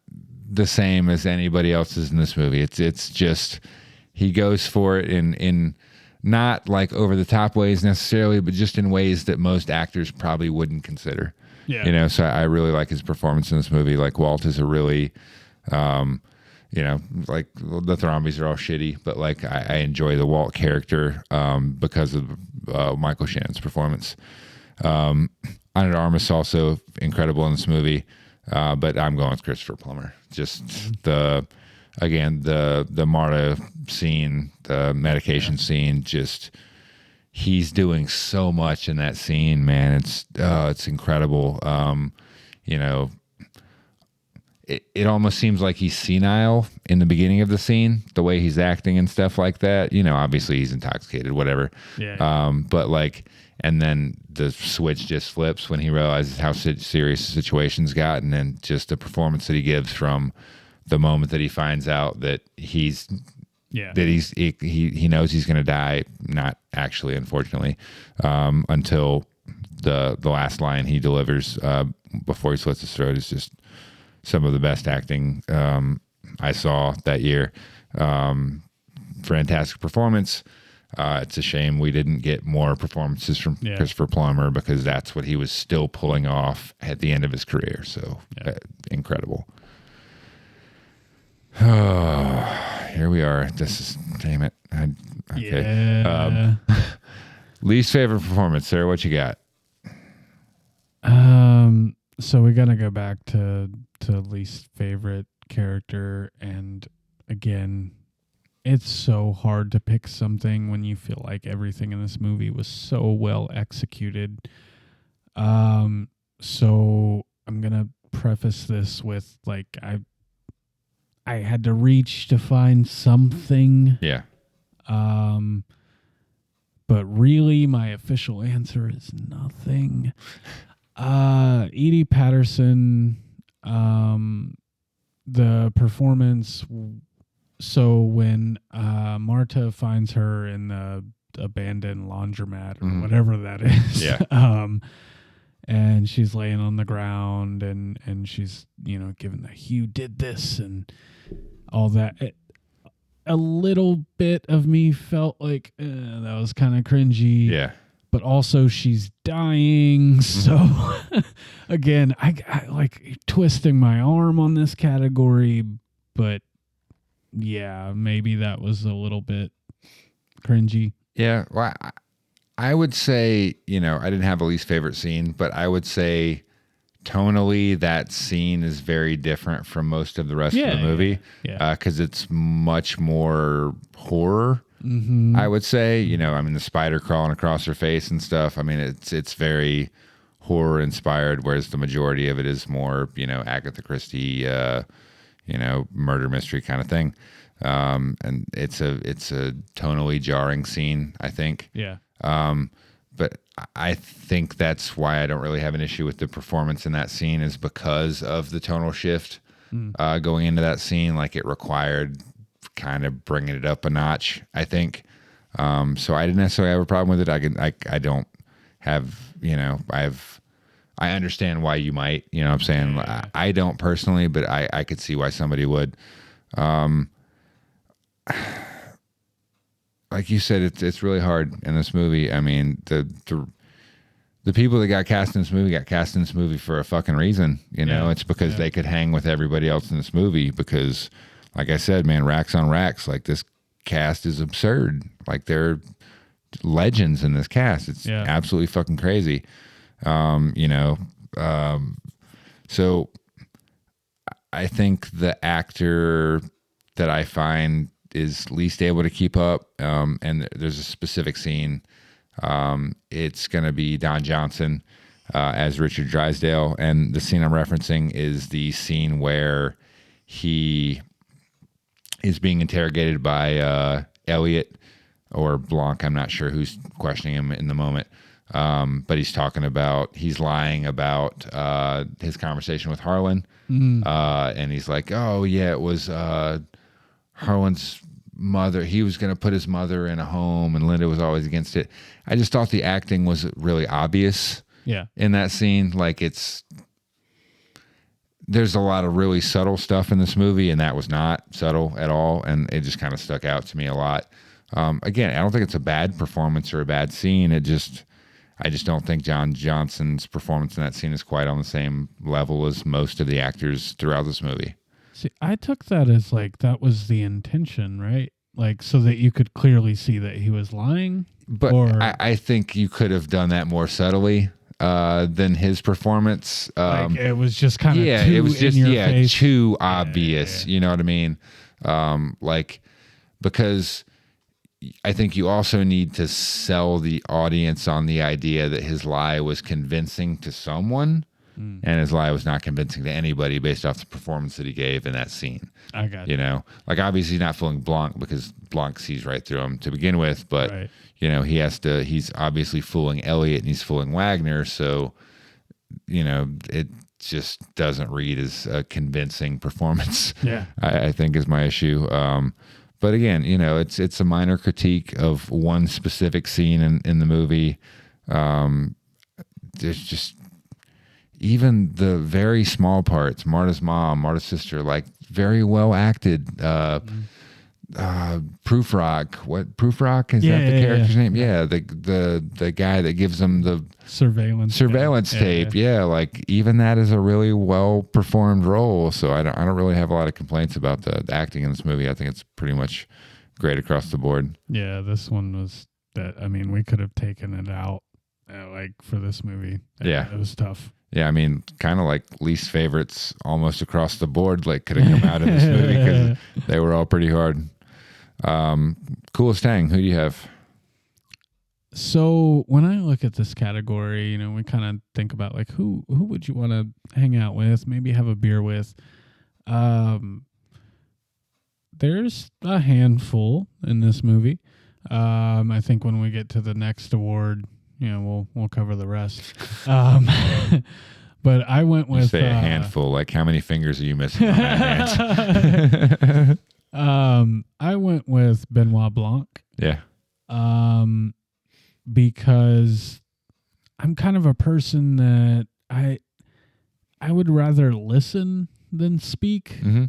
the same as anybody else's in this movie. It's just, he goes for it in not like over the top ways necessarily, but just in ways that most actors probably wouldn't consider. Yeah. So I really like his performance in this movie. Like, Walt is a really, like the Thrombeys are all shitty, but like I enjoy the Walt character because of Michael Shannon's performance. Ana de Armas also incredible in this movie, but I'm going with Christopher Plummer. Just the Marta scene, the medication scene, just. He's doing so much in that scene, man. It's incredible. It almost seems like he's senile in the beginning of the scene, the way he's acting and stuff like that. Obviously he's intoxicated, whatever. Yeah. But like, and then the switch just flips when he realizes how serious the situation's gotten, and just the performance that he gives from the moment that he finds out that he knows he's going to die, not actually, unfortunately, until the last line he delivers before he slits his throat is just some of the best acting I saw that year. Fantastic performance. It's a shame we didn't get more performances from Christopher Plummer, because that's what he was still pulling off at the end of his career. So incredible. Oh, here we are. This is, damn it. Okay. Yeah. Least favorite performance, Sarah. What you got? So we gotta go back to least favorite character, and again, it's so hard to pick something when you feel like everything in this movie was so well executed. So I'm gonna preface this with like I had to reach to find something. Yeah. But really my official answer is nothing. Edie Patterson, the performance. So when Marta finds her in the abandoned laundromat or whatever that is, and she's laying on the ground and she's, giving the "you did this" and all that. A little bit of me felt like that was kind of cringy. Yeah. But also she's dying. So again, I like twisting my arm on this category, but yeah, maybe that was a little bit cringy. Yeah. Well, I would say, I didn't have a least favorite scene, but I would say tonally that scene is very different from most of the rest of the movie. Yeah. Because it's much more horror. I would say, the spider crawling across her face and stuff. I mean, it's very horror inspired, whereas the majority of it is more, Agatha Christie, murder mystery kind of thing. And it's a tonally jarring scene, I think. Yeah. But I think that's why I don't really have an issue with the performance in that scene, is because of the tonal shift going into that scene. Like, it required kind of bringing it up a notch, I think. So I didn't necessarily have a problem with it. I don't have, I understand why you might, I'm saying? Yeah. I don't personally, but I could see why somebody would. Like you said, it's really hard in this movie. I mean, the people that got cast in this movie for a fucking reason. It's because they could hang with everybody else in this movie, because, like I said, man, racks on racks. Like, this cast is absurd. Like, they're legends in this cast. It's absolutely fucking crazy. So I think the actor that I find is least able to keep up, and there's a specific scene. It's going to be Don Johnson as Richard Drysdale, and the scene I'm referencing is the scene where he is being interrogated by Elliot or Blanc. I'm not sure who's questioning him in the moment, but he's lying about his conversation with Harlan, and he's like, "Oh yeah, it was Harlan's mother. He was going to put his mother in a home, and Linda was always against it." I just thought the acting was really obvious in that scene. Like, there's a lot of really subtle stuff in this movie, and that was not subtle at all, and it just kind of stuck out to me a lot. Again, I don't think it's a bad performance or a bad scene. I just don't think John Johnson's performance in that scene is quite on the same level as most of the actors throughout this movie. See, I took that as like that was the intention, right? Like, so that you could clearly see that he was lying. But I think you could have done that more subtly than his performance. Like, it was just kind of face. Too obvious. You know what I mean? Because I think you also need to sell the audience on the idea that his lie was convincing to someone. And his lie was not convincing to anybody based off the performance that he gave in that scene. I got you. Like, obviously he's not fooling Blanc, because Blanc sees right through him to begin with, but he's obviously fooling Elliot and he's fooling Wagner. So, it just doesn't read as a convincing performance. Yeah. I think is my issue. But again, it's a minor critique of one specific scene in the movie. There's just, even the very small parts, Marta's mom, Marta's sister, like, very well acted. Proofrock, Proofrock, is that the character's name? Yeah, the guy that gives them the surveillance tape. Yeah, like, even that is a really well performed role. So I don't really have a lot of complaints about the acting in this movie. I think it's pretty much great across the board. Yeah, this one was that. I mean, we could have taken it out like for this movie. Yeah, it was tough. Yeah, I mean, kind of like least favorites almost across the board, like, could have come out in this movie, because they were all pretty hard. Coolest hang, who do you have? So when I look at this category, we kind of think about, like, who would you want to hang out with, maybe have a beer with. There's a handful in this movie. I think when we get to the next award, we'll cover the rest. But I went You with say a handful. Like, how many fingers are you missing on that hand? I went with Benoit Blanc. Yeah. Because I'm kind of a person that I would rather listen than speak. Mm-hmm.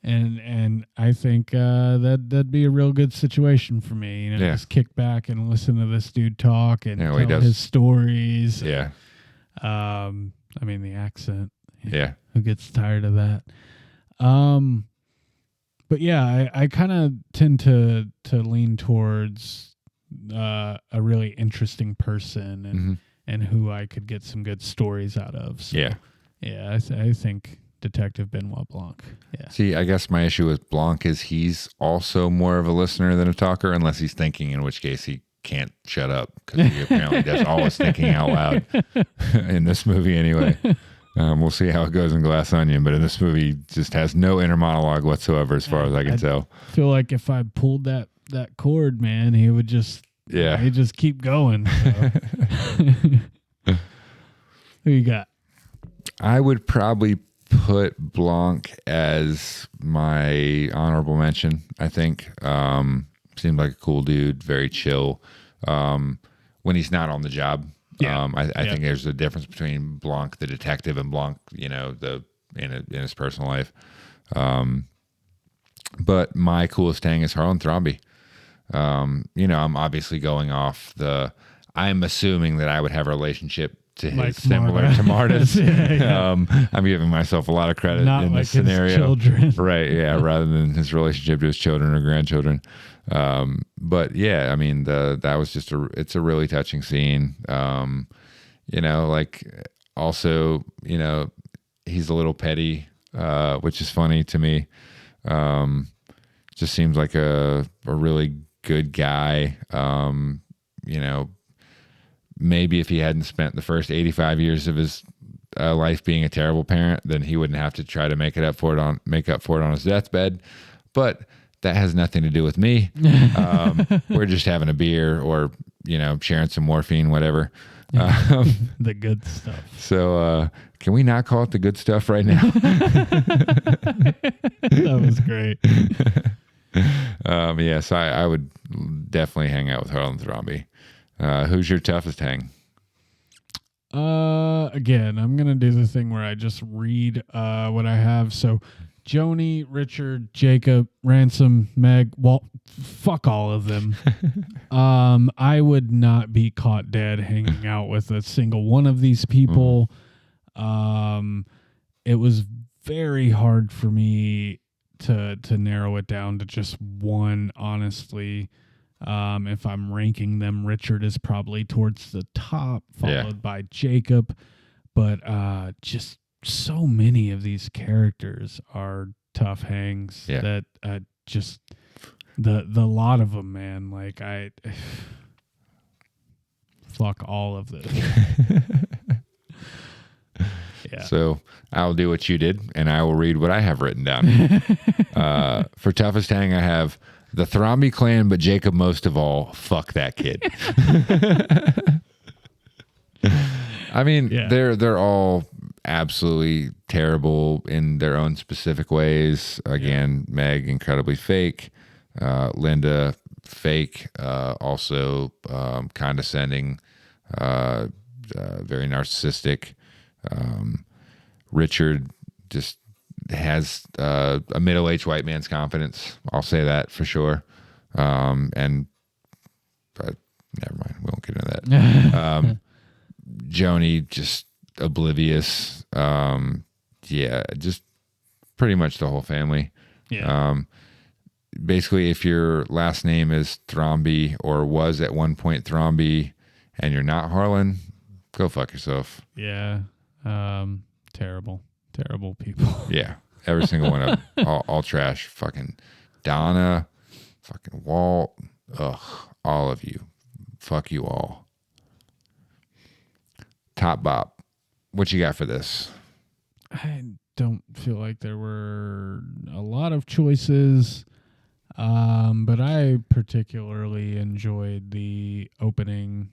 And I think that'd be a real good situation for me. You know, Yeah. just kick back and listen to this dude talk and Yeah, well, he tell does. his stories. Yeah. I mean the accent. Yeah. Who gets tired of that? But yeah, I kind of tend to lean towards a really interesting person and who I could get some good stories out of. So, Yeah. Yeah, I think Detective Benoit Blanc. Yeah. See, I guess my issue with Blanc is he's also more of a listener than a talker, unless he's thinking, in which case he can't shut up because he apparently does all his thinking out loud in this movie anyway. We'll see how it goes in Glass Onion, but in this movie, just has no inner monologue whatsoever, as far as I can tell. I feel like if I pulled that cord, man, he would just he'd just keep going. So. Who you got? I would probably put Blanc as my honorable mention. I think seemed like a cool dude, very chill. When he's not on the job. I think there's a difference between Blanc the detective and Blanc, in his personal life. But my coolest hang is Harlan Thrombey. I'm obviously going off I'm assuming that I would have a relationship to his similar to Marta's. I'm giving myself a lot of credit in this scenario. His children. Right, yeah, rather than his relationship to his children or grandchildren. But yeah, I mean, that was just it's a really touching scene. Also, he's a little petty, which is funny to me. Just seems like a really good guy. Maybe if he hadn't spent the first 85 years of his life being a terrible parent, then he wouldn't have to try to make up for it on his deathbed. But that has nothing to do with me. We're just having a beer or, sharing some morphine, whatever. The good stuff. So can we not call it the good stuff right now? That was great. So I would definitely hang out with Harlan Thrombey. Who's your toughest hang? Again, I'm going to do the thing where I just read what I have. So Joni, Richard, Jacob, Ransom, Meg, Walt, fuck all of them. I would not be caught dead hanging out with a single one of these people. It was very hard for me to narrow it down to just one, honestly. If I'm ranking them, Richard is probably towards the top, followed by Jacob. But just so many of these characters are tough hangs that just the lot of them, man. Like I fuck all of this. Yeah. So I'll do what you did, and I will read what I have written down. For toughest hang, I have the Thrombey clan, but Jacob most of all. Fuck that kid. I mean, they're all absolutely terrible in their own specific ways. Again, Meg incredibly fake, Linda fake, also condescending, very narcissistic. Richard just has a middle-aged white man's confidence. I'll say that for sure. But never mind. We won't get into that. Joni just oblivious. Just pretty much the whole family. Yeah. Basically, if your last name is Thrombey or was at one point Thrombey and you're not Harlan, go fuck yourself. Yeah. Terrible people. Yeah. Every single one of them. All trash. Fucking Donna. Fucking Walt. Ugh. All of you. Fuck you all. Top Bop. What you got for this? I don't feel like there were a lot of choices, but I particularly enjoyed the opening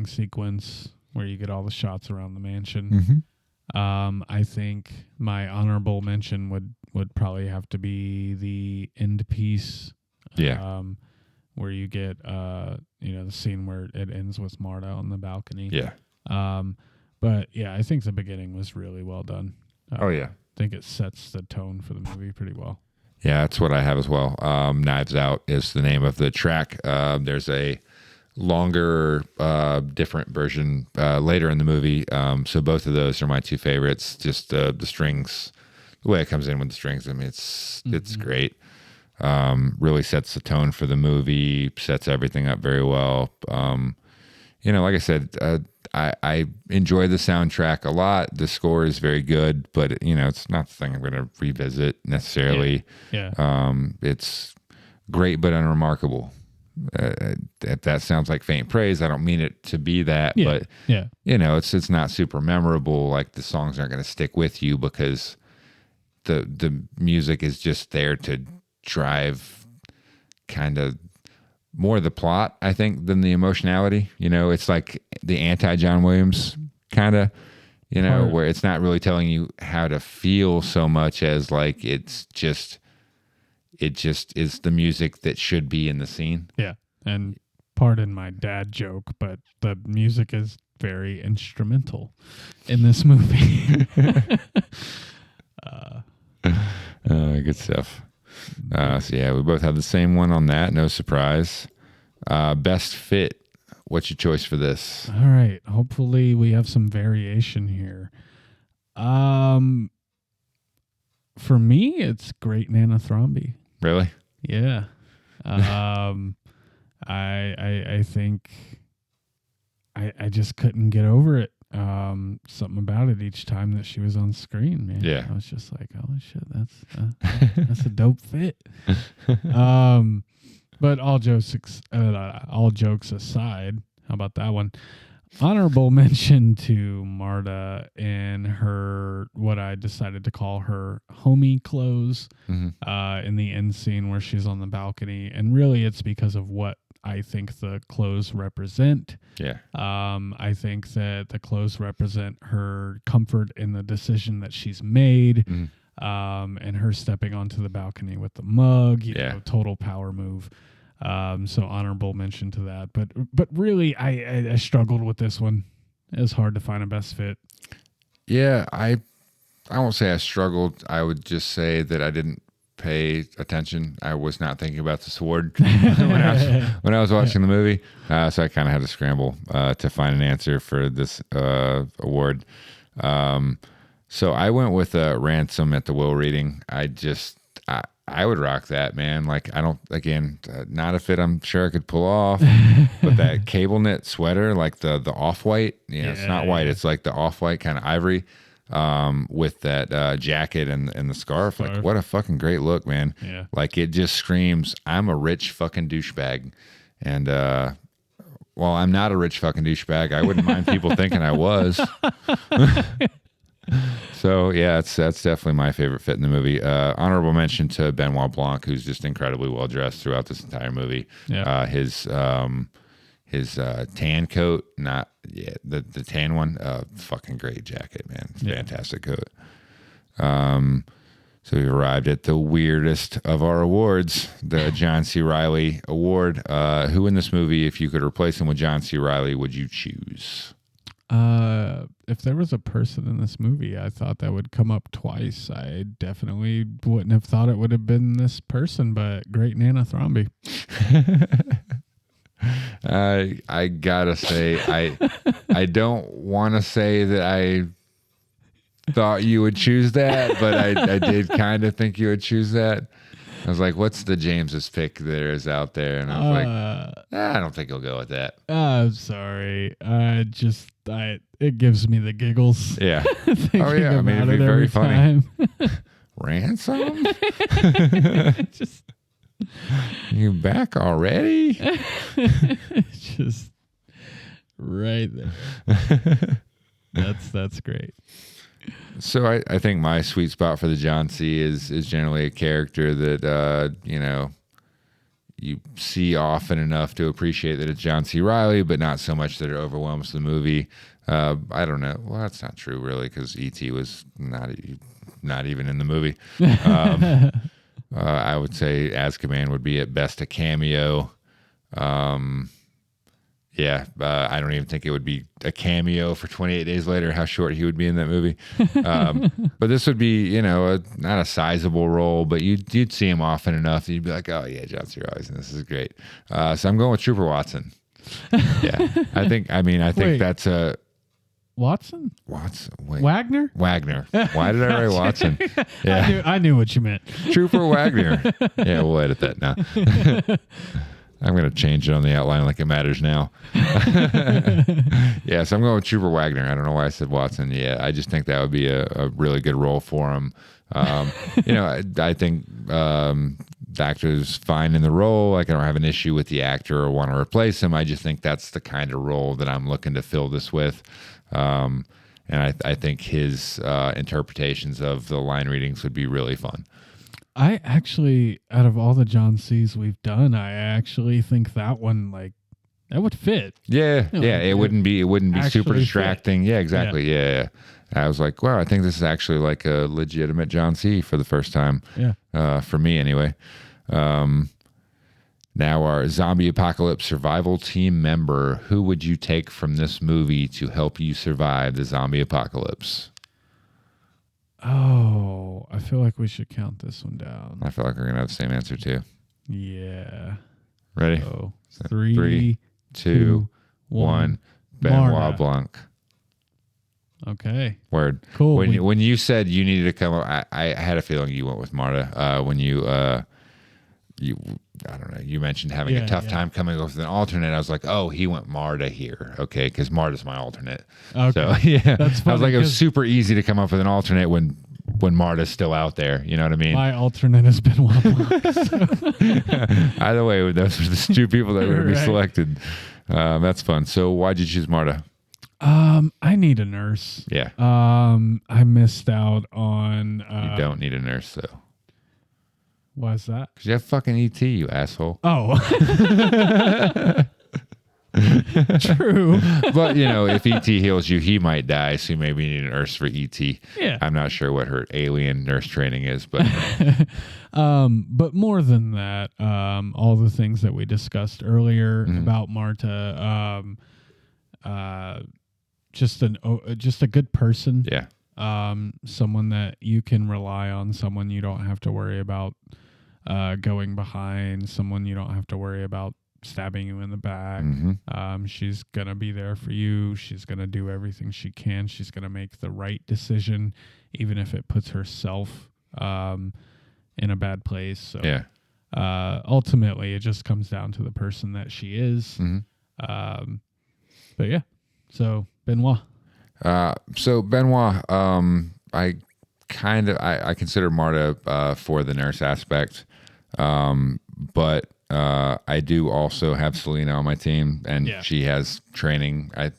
sequence where you get all the shots around the mansion. Mm-hmm. I think my honorable mention would probably have to be the end piece. Yeah. Where you get the scene where it ends with Marta on the balcony. Yeah. But yeah, I think the beginning was really well done. Oh yeah. I think it sets the tone for the movie pretty well. Yeah, that's what I have as well. Knives Out is the name of the track. There's a longer, different version later in the movie. So both of those are my two favorites. Just the strings, the way it comes in with the strings. I mean, it's great. Really sets the tone for the movie, sets everything up very well. Like I said, I enjoy the soundtrack a lot. The score is very good, but it's not the thing I'm going to revisit necessarily. Yeah. It's great but unremarkable. If that sounds like faint praise, I don't mean it to be that, but it's not super memorable. Like the songs aren't going to stick with you because the music is just there to drive kind of more the plot, I think, than the emotionality. It's like the anti-John Williams kind of, where it's not really telling you how to feel so much as like it just is the music that should be in the scene. Yeah. And pardon my dad joke, but the music is very instrumental in this movie. Good stuff. So yeah, we both have the same one on that. No surprise. Best fit. What's your choice for this? All right. Hopefully we have some variation here. For me, it's Great Nana Thrombey. Really? Yeah. I think I just couldn't get over it. Something about it each time that she was on screen, man. Yeah. I was just like, oh shit, that's a dope fit. But all jokes aside, how about that one? Honorable mention to Marta in her, what I decided to call her homie clothes, in the end scene where she's on the balcony. And really it's because of what I think the clothes represent. Yeah. I think that the clothes represent her comfort in the decision that she's made, and her stepping onto the balcony with the mug, you know, total power move. So honorable mention to that. But really, I struggled with this one. It was hard to find a best fit. Yeah, I won't say I struggled. I would just say that I didn't pay attention. I was not thinking about the sword when I was watching the movie. So I kind of had to scramble to find an answer for this award. So I went with Ransom at the Will reading. I would rock that, man. Like, I don't, again, not a fit I'm sure I could pull off, but that cable knit sweater, like the off-white, it's not white. It's like the off-white kind of ivory, with that jacket and the scarf. Like, what a fucking great look, man. Yeah. Like, it just screams, I'm a rich fucking douchebag. And, well, I'm not a rich fucking douchebag. I wouldn't mind people thinking I was. So yeah, that's definitely my favorite fit in the movie. Honorable mention to Benoit Blanc, who's just incredibly well dressed throughout this entire movie. Yeah. His tan coat, the tan one, fucking great jacket, man. Fantastic coat. So we've arrived at the weirdest of our awards, the John C. Reilly Award. Who in this movie, if you could replace him with John C. Reilly, would you choose? If there was a person in this movie I thought that would come up twice, I definitely wouldn't have thought it would have been this person, but Great Nana Thrombey. I gotta say, I don't want to say that I thought you would choose that, but I did kind of think you would choose that. I was like, what's the James's pick there is out there? And I was like, I don't think he'll go with that. I'm sorry. It gives me the giggles. Yeah. Oh, yeah. I mean, it'd be very funny. Ransom? Just you back already? Just right there. That's great. So I think my sweet spot for the John C is generally a character that you see often enough to appreciate that it's John C. Reilly, but not so much that it overwhelms the movie. I don't know. Well, that's not true, really, because E.T. was not even in the movie. I would say Azkaban would be at best a cameo. I don't even think it would be a cameo for 28 Days Later, how short he would be in that movie. But this would be, not a sizable role, but you'd see him often enough that you'd be like, oh, yeah, John C. Reilly's in this. Is great. So I'm going with Trooper Watson. Yeah. I think Wait. that's a... Watson? Wait. Wagner? Wagner. Why did I write Watson? Yeah. I knew what you meant. Trooper Wagner. Yeah, we'll edit that now. I'm going to change it on the outline like it matters now. Yeah, so I'm going with Trooper Wagner. I don't know why I said Watson. Yeah, I just think that would be a really good role for him. I think the actor's fine in the role. Like, I don't have an issue with the actor or want to replace him. I just think that's the kind of role that I'm looking to fill this with. And I think his interpretations of the line readings would be really fun. I actually, out of all the John C's we've done, I actually think that one, that would fit. Yeah, it wouldn't be super distracting. Fit. Yeah, exactly. Yeah. I was like, wow, I think this is actually like a legitimate John C for the first time. Yeah. For me anyway. Now, our zombie apocalypse survival team member, who would you take from this movie to help you survive the zombie apocalypse? Oh, I feel like we should count this one down. I feel like we're going to have the same answer too. Yeah. Ready? So, 3, 2, 1. Benoit Blanc. Okay. Word. Cool. When you said you needed to come up, I had a feeling you went with Marta. When I don't know, you mentioned having a tough time coming up with an alternate. I was like, oh, he went Marta here. Okay, because Marta's my alternate. Okay. So, yeah. That's funny. I was like, it was super easy to come up with an alternate when Marta's still out there. You know what I mean? My alternate has been Blanc. So. Either way, those are the two people that were going to be selected. That's fun. So why'd you choose Marta? I need a nurse. Yeah. I missed out on... you don't need a nurse, though. Why is that? Because you have fucking ET, you asshole. Oh. True. But, if ET heals you, he might die, so you maybe need a nurse for ET. Yeah. I'm not sure what her alien nurse training is, but... But more than that, all the things that we discussed earlier about Marta, just a good person. Yeah. Someone that you can rely on, someone you don't have to worry about going behind, someone you don't have to worry about stabbing you in the back. She's going to be there for you. She's going to do everything she can. She's going to make the right decision, even if it puts herself in a bad place. So yeah. Ultimately, it just comes down to the person that she is. But yeah, so Benoit. So Benoit, I consider Marta for the nurse aspect, but I do also have Selena on my team, and she has training, a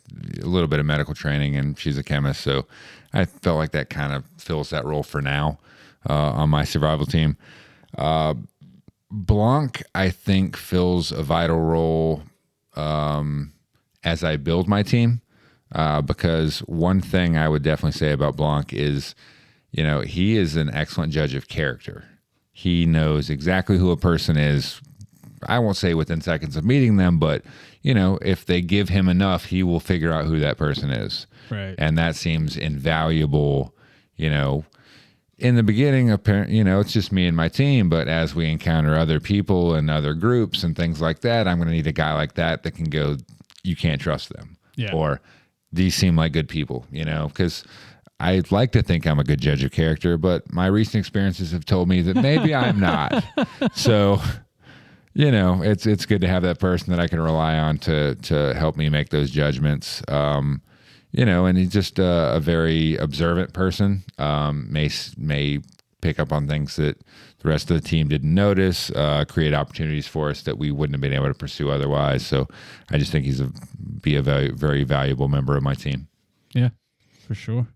little bit of medical training, and she's a chemist, so I felt like that kind of fills that role for now on my survival team. Blanc, I think, fills a vital role as I build my team. Because one thing I would definitely say about Blanc is, he is an excellent judge of character. He knows exactly who a person is. I won't say within seconds of meeting them, but, if they give him enough, he will figure out who that person is. Right. And that seems invaluable, in the beginning, apparently, it's just me and my team, but as we encounter other people and other groups and things like that, I'm going to need a guy like that can go, you can't trust them. Yeah. Or these seem like good people, because I'd like to think I'm a good judge of character, but my recent experiences have told me that maybe I'm not. So, it's good to have that person that I can rely on to help me make those judgments. And he's just a very observant person, may pick up on things that the rest of the team didn't notice, create opportunities for us that we wouldn't have been able to pursue otherwise. So I just think he's be a very, very valuable member of my team. Yeah, for sure.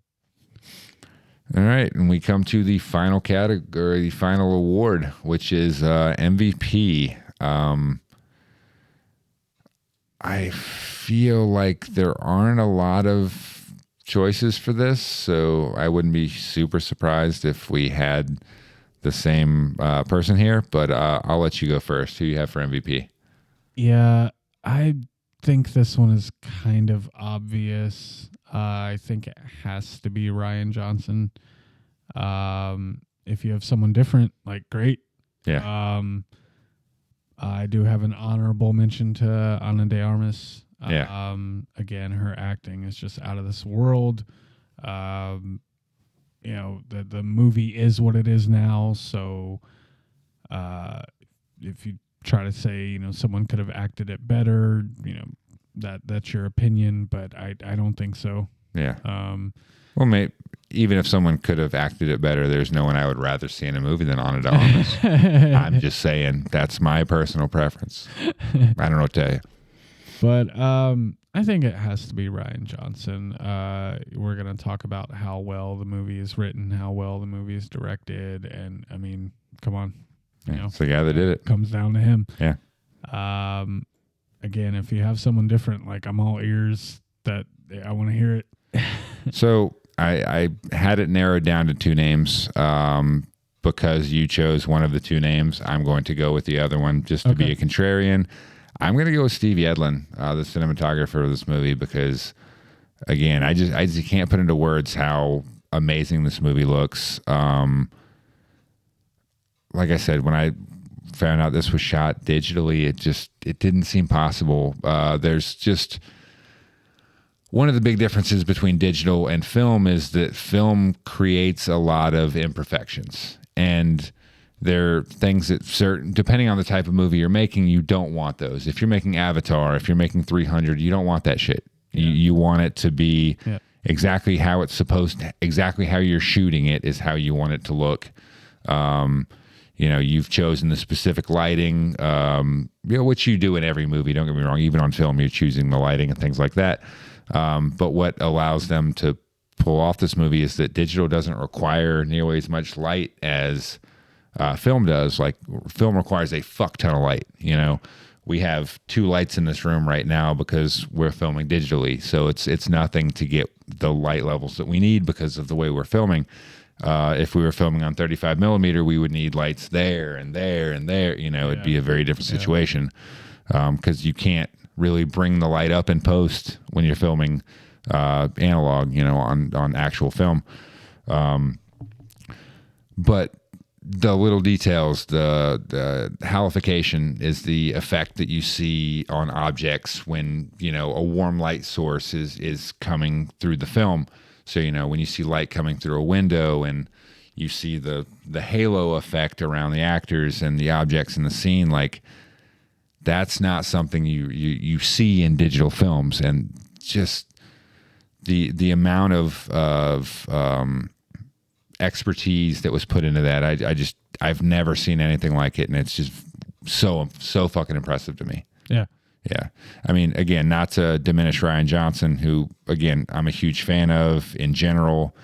All right. And we come to the final category, the final award, which is MVP. I feel like there aren't a lot of choices for this, so I wouldn't be super surprised if we had the same person here, but I'll let you go first. Who you have for MVP? Yeah, I think this one is kind of obvious. I think it has to be Rian Johnson. If you have someone different, like, great. Yeah. I do have an honorable mention to Ana de Armas. Yeah. Again, her acting is just out of this world. You know, the movie is what it is now. So, if you try to say, you know, someone could have acted it better, you know, that's your opinion, but I don't think so. Yeah. Well, even if someone could have acted it better, there's no one I would rather see in a movie than Ana de Armas. I'm just saying that's my personal preference. I don't know what to tell you. But I think it has to be Rian Johnson. We're going to talk about how well the movie is written, how well the movie is directed, and I mean, come on. You know, it's the guy that did it. Comes down to him. Yeah. Again, if you have someone different, like, I'm all ears. That I want to hear it. So I had it narrowed down to two names. Because you chose one of the two names, I'm going to go with the other one just to be a contrarian. I'm going to go with Steve Yedlin, the cinematographer of this movie, because again, I just can't put into words how amazing this movie looks. Like I said, when I found out this was shot digitally, it didn't seem possible. There's just one of the big differences between digital and film is that film creates a lot of imperfections, and there are things that depending on the type of movie you're making, you don't want those. If you're making Avatar, if you're making 300, you don't want that shit. Yeah. You want it to be exactly how it's supposed to, exactly how you're shooting it is how you want it to look. You know, you've chosen the specific lighting, you know, which you do in every movie. Don't get me wrong. Even on film, you're choosing the lighting and things like that. But what allows them to pull off this movie is that digital doesn't require nearly as much light as film does. Like, film requires a fuck ton of light. You know, we have 2 lights in this room right now because we're filming digitally. So it's nothing to get the light levels that we need because of the way we're filming. If we were filming on 35 millimeter, we would need lights there and there and there. You know, it'd be a very different situation because you can't really bring the light up in post when you're filming analog, you know, on actual film. But the little details, the halification is the effect that you see on objects when, you know, a warm light source is coming through the film. So, you know, when you see light coming through a window and you see the halo effect around the actors and the objects in the scene, like, that's not something you see in digital films. And just the amount of expertise that was put into that, I've never seen anything like it, and it's just so fucking impressive to me. Yeah. I mean, again, not to diminish Rian Johnson, who, again, I'm a huge fan of in general.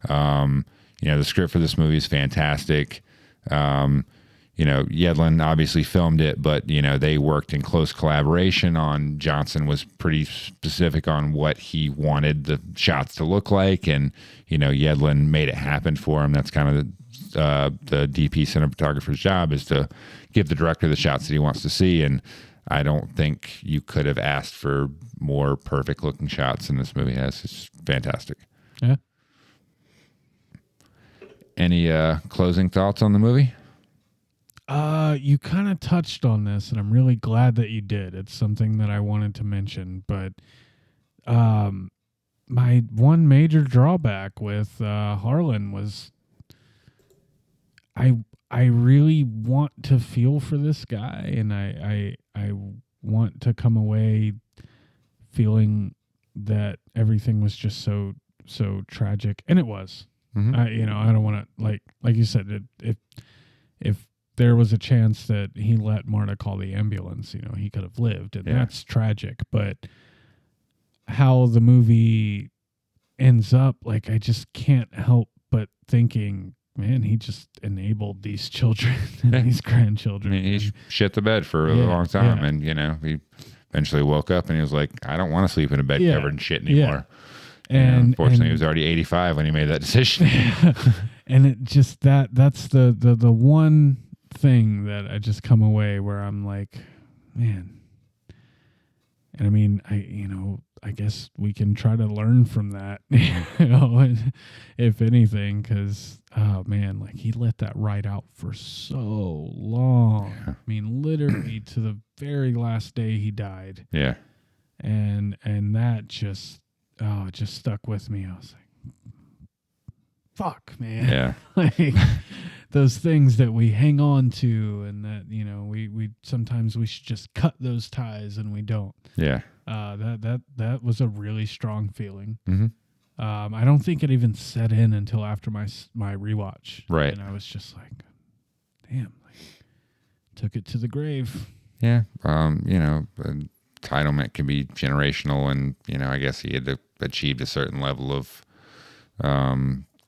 You know, the script for this movie is fantastic. You know, Yedlin obviously filmed it, but, you know, they worked in close collaboration on. Johnson was pretty specific on what he wanted the shots to look like, and, you know, Yedlin made it happen for him. That's kind of the DP cinematographer's job, is to give the director the shots that he wants to see, and I don't think you could have asked for more perfect looking shots than this movie has. It's fantastic. Yeah. Any closing thoughts on the movie? You kind of touched on this, and I'm really glad that you did. It's something that I wanted to mention, but my one major drawback with Harlan was I really want to feel for this guy, and I want to come away feeling that everything was just so tragic, and it was. Mm-hmm. You know, I don't want to, like you said, if there was a chance that he let Marta call the ambulance, you know, he could have lived, and that's tragic. But how the movie ends up, like, I just can't help but thinking, man, he just enabled these children and these grandchildren. I mean, he shit the bed for a long time, and he eventually woke up and he was like, I don't want to sleep in a bed covered in shit anymore. And unfortunately, he was already 85 when he made that decision. And it just that's the one thing that I just come away where I'm like, man. And I mean, I guess we can try to learn from that, if anything, because, oh man, like he let that ride out for so long. Yeah. I mean, literally to the very last day he died. Yeah. And that just, it just stuck with me. I was like, fuck, man. Yeah. Like those things that we hang on to, and that, we sometimes we should just cut those ties, and we don't. Yeah. That was a really strong feeling. Mm-hmm. I don't think it even set in until after my rewatch. Right. And I was just like, damn, like, took it to the grave. Yeah. Entitlement can be generational, and, I guess he had achieved a certain level of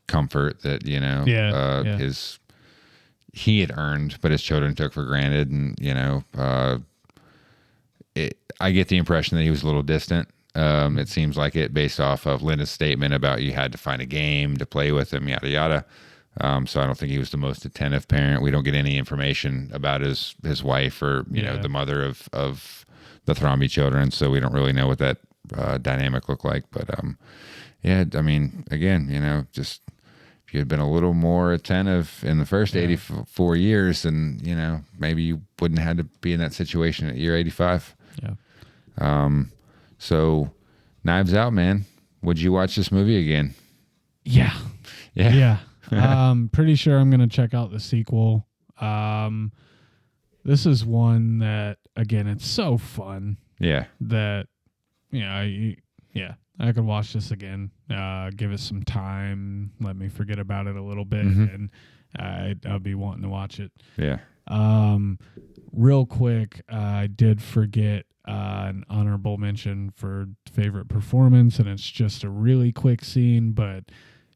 comfort that, he had earned, but his children took for granted. And, I get the impression that he was a little distant. It seems like it, based off of Linda's statement about you had to find a game to play with him, yada, yada. So I don't think he was the most attentive parent. We don't get any information about his wife or, the mother of the Thrombey children. So we don't really know what that dynamic looked like. But, I mean, again, just if you had been a little more attentive in the first 84 years, then, maybe you wouldn't have had to be in that situation at year 85. Yeah. So Knives Out, man. Would you watch this movie again? Yeah. Pretty sure I'm going to check out the sequel. This is one that, again, it's so fun. Yeah. That, I could watch this again, give it some time, let me forget about it a little bit, and I'll be wanting to watch it. Yeah. Real quick, I did forget an honorable mention for favorite performance, and it's just a really quick scene, but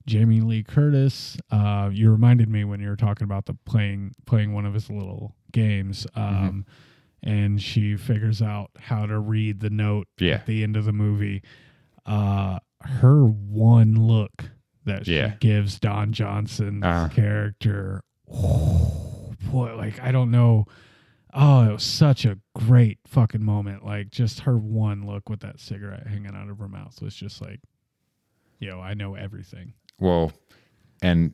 Jamie Lee Curtis, you reminded me when you were talking about the playing one of his little games, and she figures out how to read the note at the end of the movie. Her one look that she gives Don Johnson's character, boy, like, I don't know. Oh, it was such a great fucking moment. Like, just her one look with that cigarette hanging out of her mouth was just like, I know everything. Well, and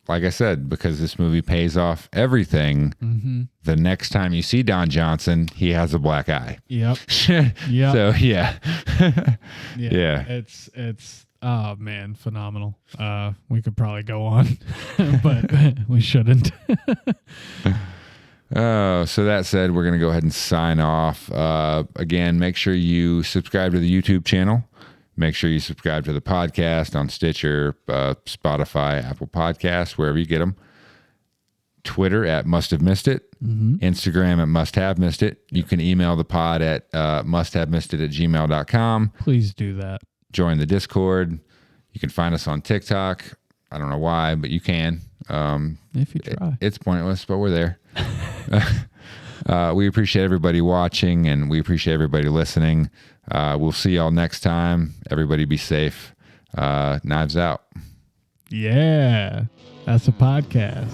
like I said, because this movie pays off everything, the next time you see Don Johnson, he has a black eye. Yep. Yeah. So, yeah. Yeah. It's oh, man, phenomenal. We could probably go on, but we shouldn't. So that said, we're going to go ahead and sign off. Again, make sure you subscribe to the YouTube channel. Make sure you subscribe to the podcast on Stitcher, Spotify, Apple Podcasts, wherever you get them. Twitter at Must Have Missed It. Instagram at Must Have Missed It. You can email the pod at musthavemissedit@gmail.com. Please do that. Join the Discord. You can find us on TikTok. I don't know why, but you can. If you try. It's pointless, but we're there. We appreciate everybody watching, and we appreciate everybody listening. We'll see y'all next time. Everybody be safe. Knives Out. Yeah, that's a podcast.